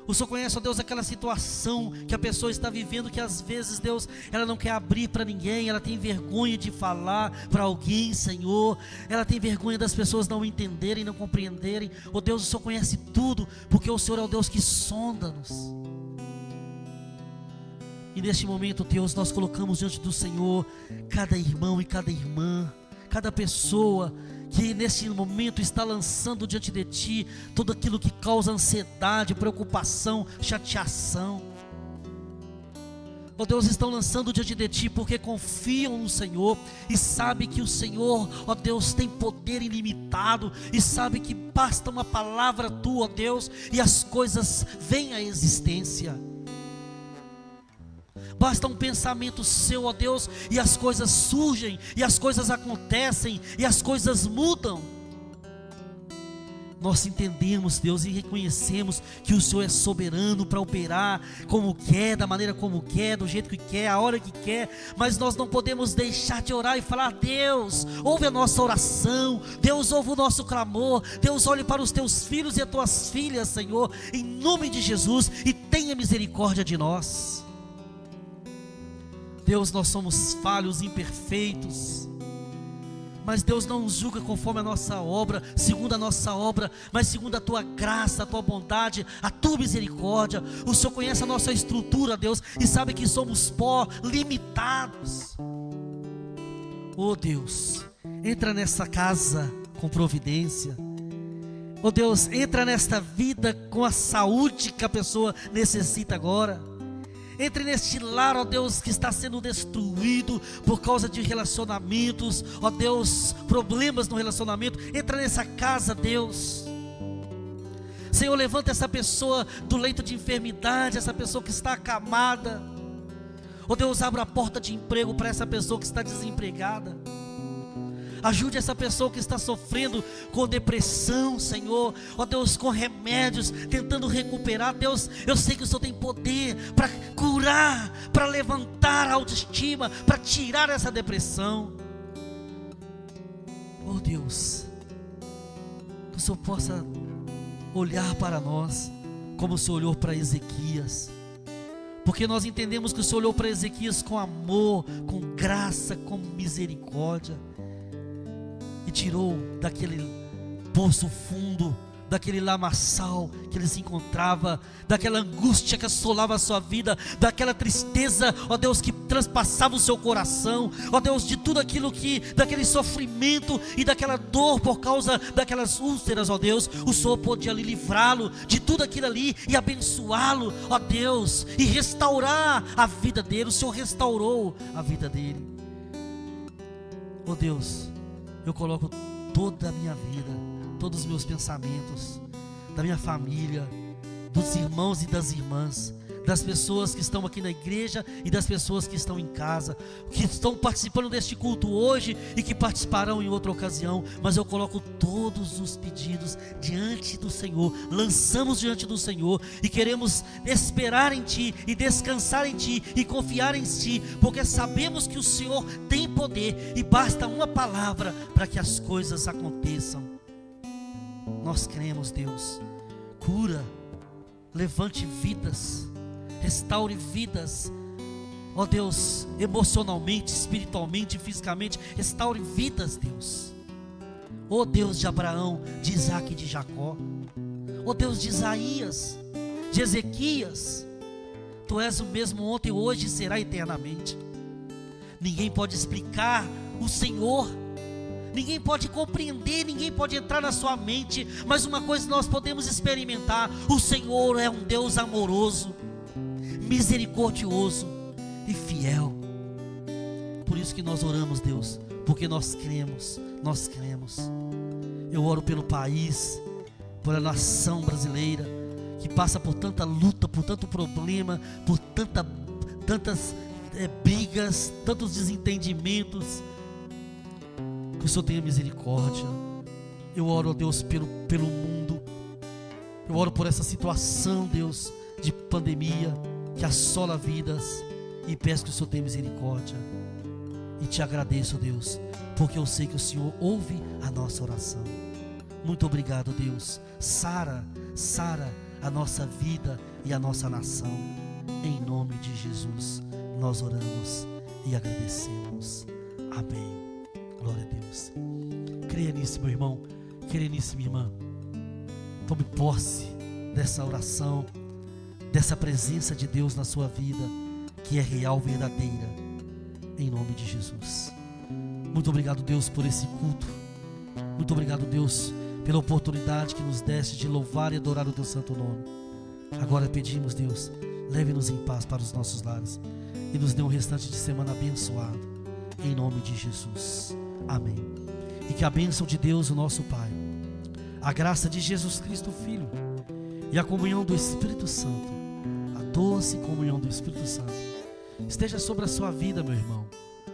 O Senhor conhece, ó Deus, aquela situação que a pessoa está vivendo, que às vezes, Deus, ela não quer abrir para ninguém, ela tem vergonha de falar para alguém, Senhor, ela tem vergonha das pessoas não entenderem, não compreenderem. Ó Deus, o Senhor conhece tudo, porque o Senhor é o Deus que sonda-nos. E neste momento, Deus, nós colocamos diante do Senhor cada irmão e cada irmã, cada pessoa que nesse momento está lançando diante de Ti tudo aquilo que causa ansiedade, preocupação, chateação. Ó Deus, estão lançando diante de Ti porque confiam no Senhor e sabem que o Senhor, ó Deus, tem poder ilimitado e sabe que basta uma palavra Tua, ó Deus, e as coisas vêm à existência. Basta um pensamento seu, ó Deus, e as coisas surgem, e as coisas acontecem, e as coisas mudam. Nós entendemos, Deus, e reconhecemos que o Senhor é soberano para operar como quer, da maneira como quer, do jeito que quer, a hora que quer. Mas nós não podemos deixar de orar e falar: Deus, ouve a nossa oração, Deus, ouve o nosso clamor, Deus, olhe para os Teus filhos e as Tuas filhas, Senhor, em nome de Jesus, e tenha misericórdia de nós. Deus, nós somos falhos, imperfeitos, Mas Deus não nos julga conforme a nossa obra, segundo a nossa obra, mas segundo a tua graça, a tua bondade, a tua misericórdia. O Senhor conhece a nossa estrutura, Deus, e sabe que somos pó, limitados. Oh Deus, entra nessa casa com providência. Oh Deus, entra nesta vida com a saúde que a pessoa necessita agora. Entre neste lar, ó Deus, que está sendo destruído por causa de relacionamentos, ó Deus, problemas no relacionamento. Entra nessa casa, Deus. Senhor, levanta essa pessoa do leito de enfermidade, essa pessoa que está acamada. Ó Deus, abra a porta de emprego para essa pessoa que está desempregada. Ajude essa pessoa que está sofrendo com depressão, Senhor. Ó Deus, com remédios, tentando recuperar. Deus, eu sei que o Senhor tem poder para curar, para levantar a autoestima, para tirar essa depressão. Oh Deus, que o Senhor possa olhar para nós como o Senhor olhou para Ezequias. Porque nós entendemos que o Senhor olhou para Ezequias com amor, com graça, com misericórdia. E tirou daquele poço fundo, daquele lamaçal que ele se encontrava, daquela angústia que assolava a sua vida, daquela tristeza, ó Deus, que transpassava o seu coração, ó Deus, de tudo aquilo daquele sofrimento e daquela dor por causa daquelas úlceras, ó Deus. O Senhor podia ali livrá-lo de tudo aquilo ali e abençoá-lo, ó Deus, e restaurar a vida dele. O Senhor restaurou a vida dele. Ó Deus, eu coloco toda a minha vida, todos os meus pensamentos, da minha família, dos irmãos e das irmãs, das pessoas que estão aqui na igreja e das pessoas que estão em casa, que estão participando deste culto hoje e que participarão em outra ocasião. Mas eu coloco todos os pedidos diante do Senhor, lançamos diante do Senhor e queremos esperar em Ti e descansar em Ti e confiar em Ti, porque sabemos que o Senhor tem poder e basta uma palavra para que as coisas aconteçam. Nós cremos, Deus. Cura, levante vidas, restaure vidas, ó Deus, emocionalmente, espiritualmente, fisicamente. Restaure vidas, Deus. Ó Deus de Abraão, de Isaac e de Jacó, ó Deus de Isaías, de Ezequias. Tu és o mesmo ontem, hoje e será eternamente. Ninguém pode explicar o Senhor, ninguém pode compreender, ninguém pode entrar na sua mente, mas uma coisa nós podemos experimentar: o Senhor é um Deus amoroso, misericordioso e fiel. Por isso que nós oramos, Deus, porque nós cremos, nós cremos. Eu oro pelo país, pela nação brasileira, que passa por tanta luta, por tanto problema, por tantas brigas, tantos desentendimentos. Que o Senhor tenha misericórdia. Eu oro, ó Deus, pelo mundo. Eu oro por essa situação, Deus, de pandemia que assola vidas, e peço que o Senhor tenha misericórdia. E te agradeço, Deus, porque eu sei que o Senhor ouve a nossa oração. Muito obrigado, Deus. Sara a nossa vida e a nossa nação. Em nome de Jesus nós oramos e agradecemos. Amém. Glória a Deus. Creia nisso, meu irmão. Creia nisso, minha irmã. Tome posse dessa oração, dessa presença de Deus na sua vida, que é real, verdadeira, em nome de Jesus. Muito obrigado, Deus, por esse culto. Muito obrigado, Deus, pela oportunidade que nos deste de louvar e adorar o teu santo nome. Agora pedimos, Deus, leve-nos em paz para os nossos lares e nos dê um restante de semana abençoado, em nome de Jesus. Amém. E que a bênção de Deus, o nosso Pai, a graça de Jesus Cristo, Filho, e a comunhão do Espírito Santo, a doce comunhão do Espírito Santo, esteja sobre a sua vida, meu irmão,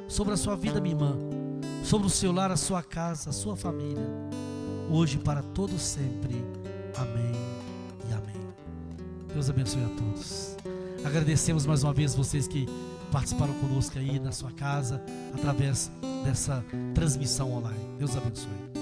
sobre a sua vida, minha irmã, sobre o seu lar, a sua casa, a sua família, hoje e para todos sempre. Amém e amém. Deus abençoe a todos. Agradecemos mais uma vez vocês que participaram conosco aí na sua casa, através dessa transmissão online. Deus abençoe.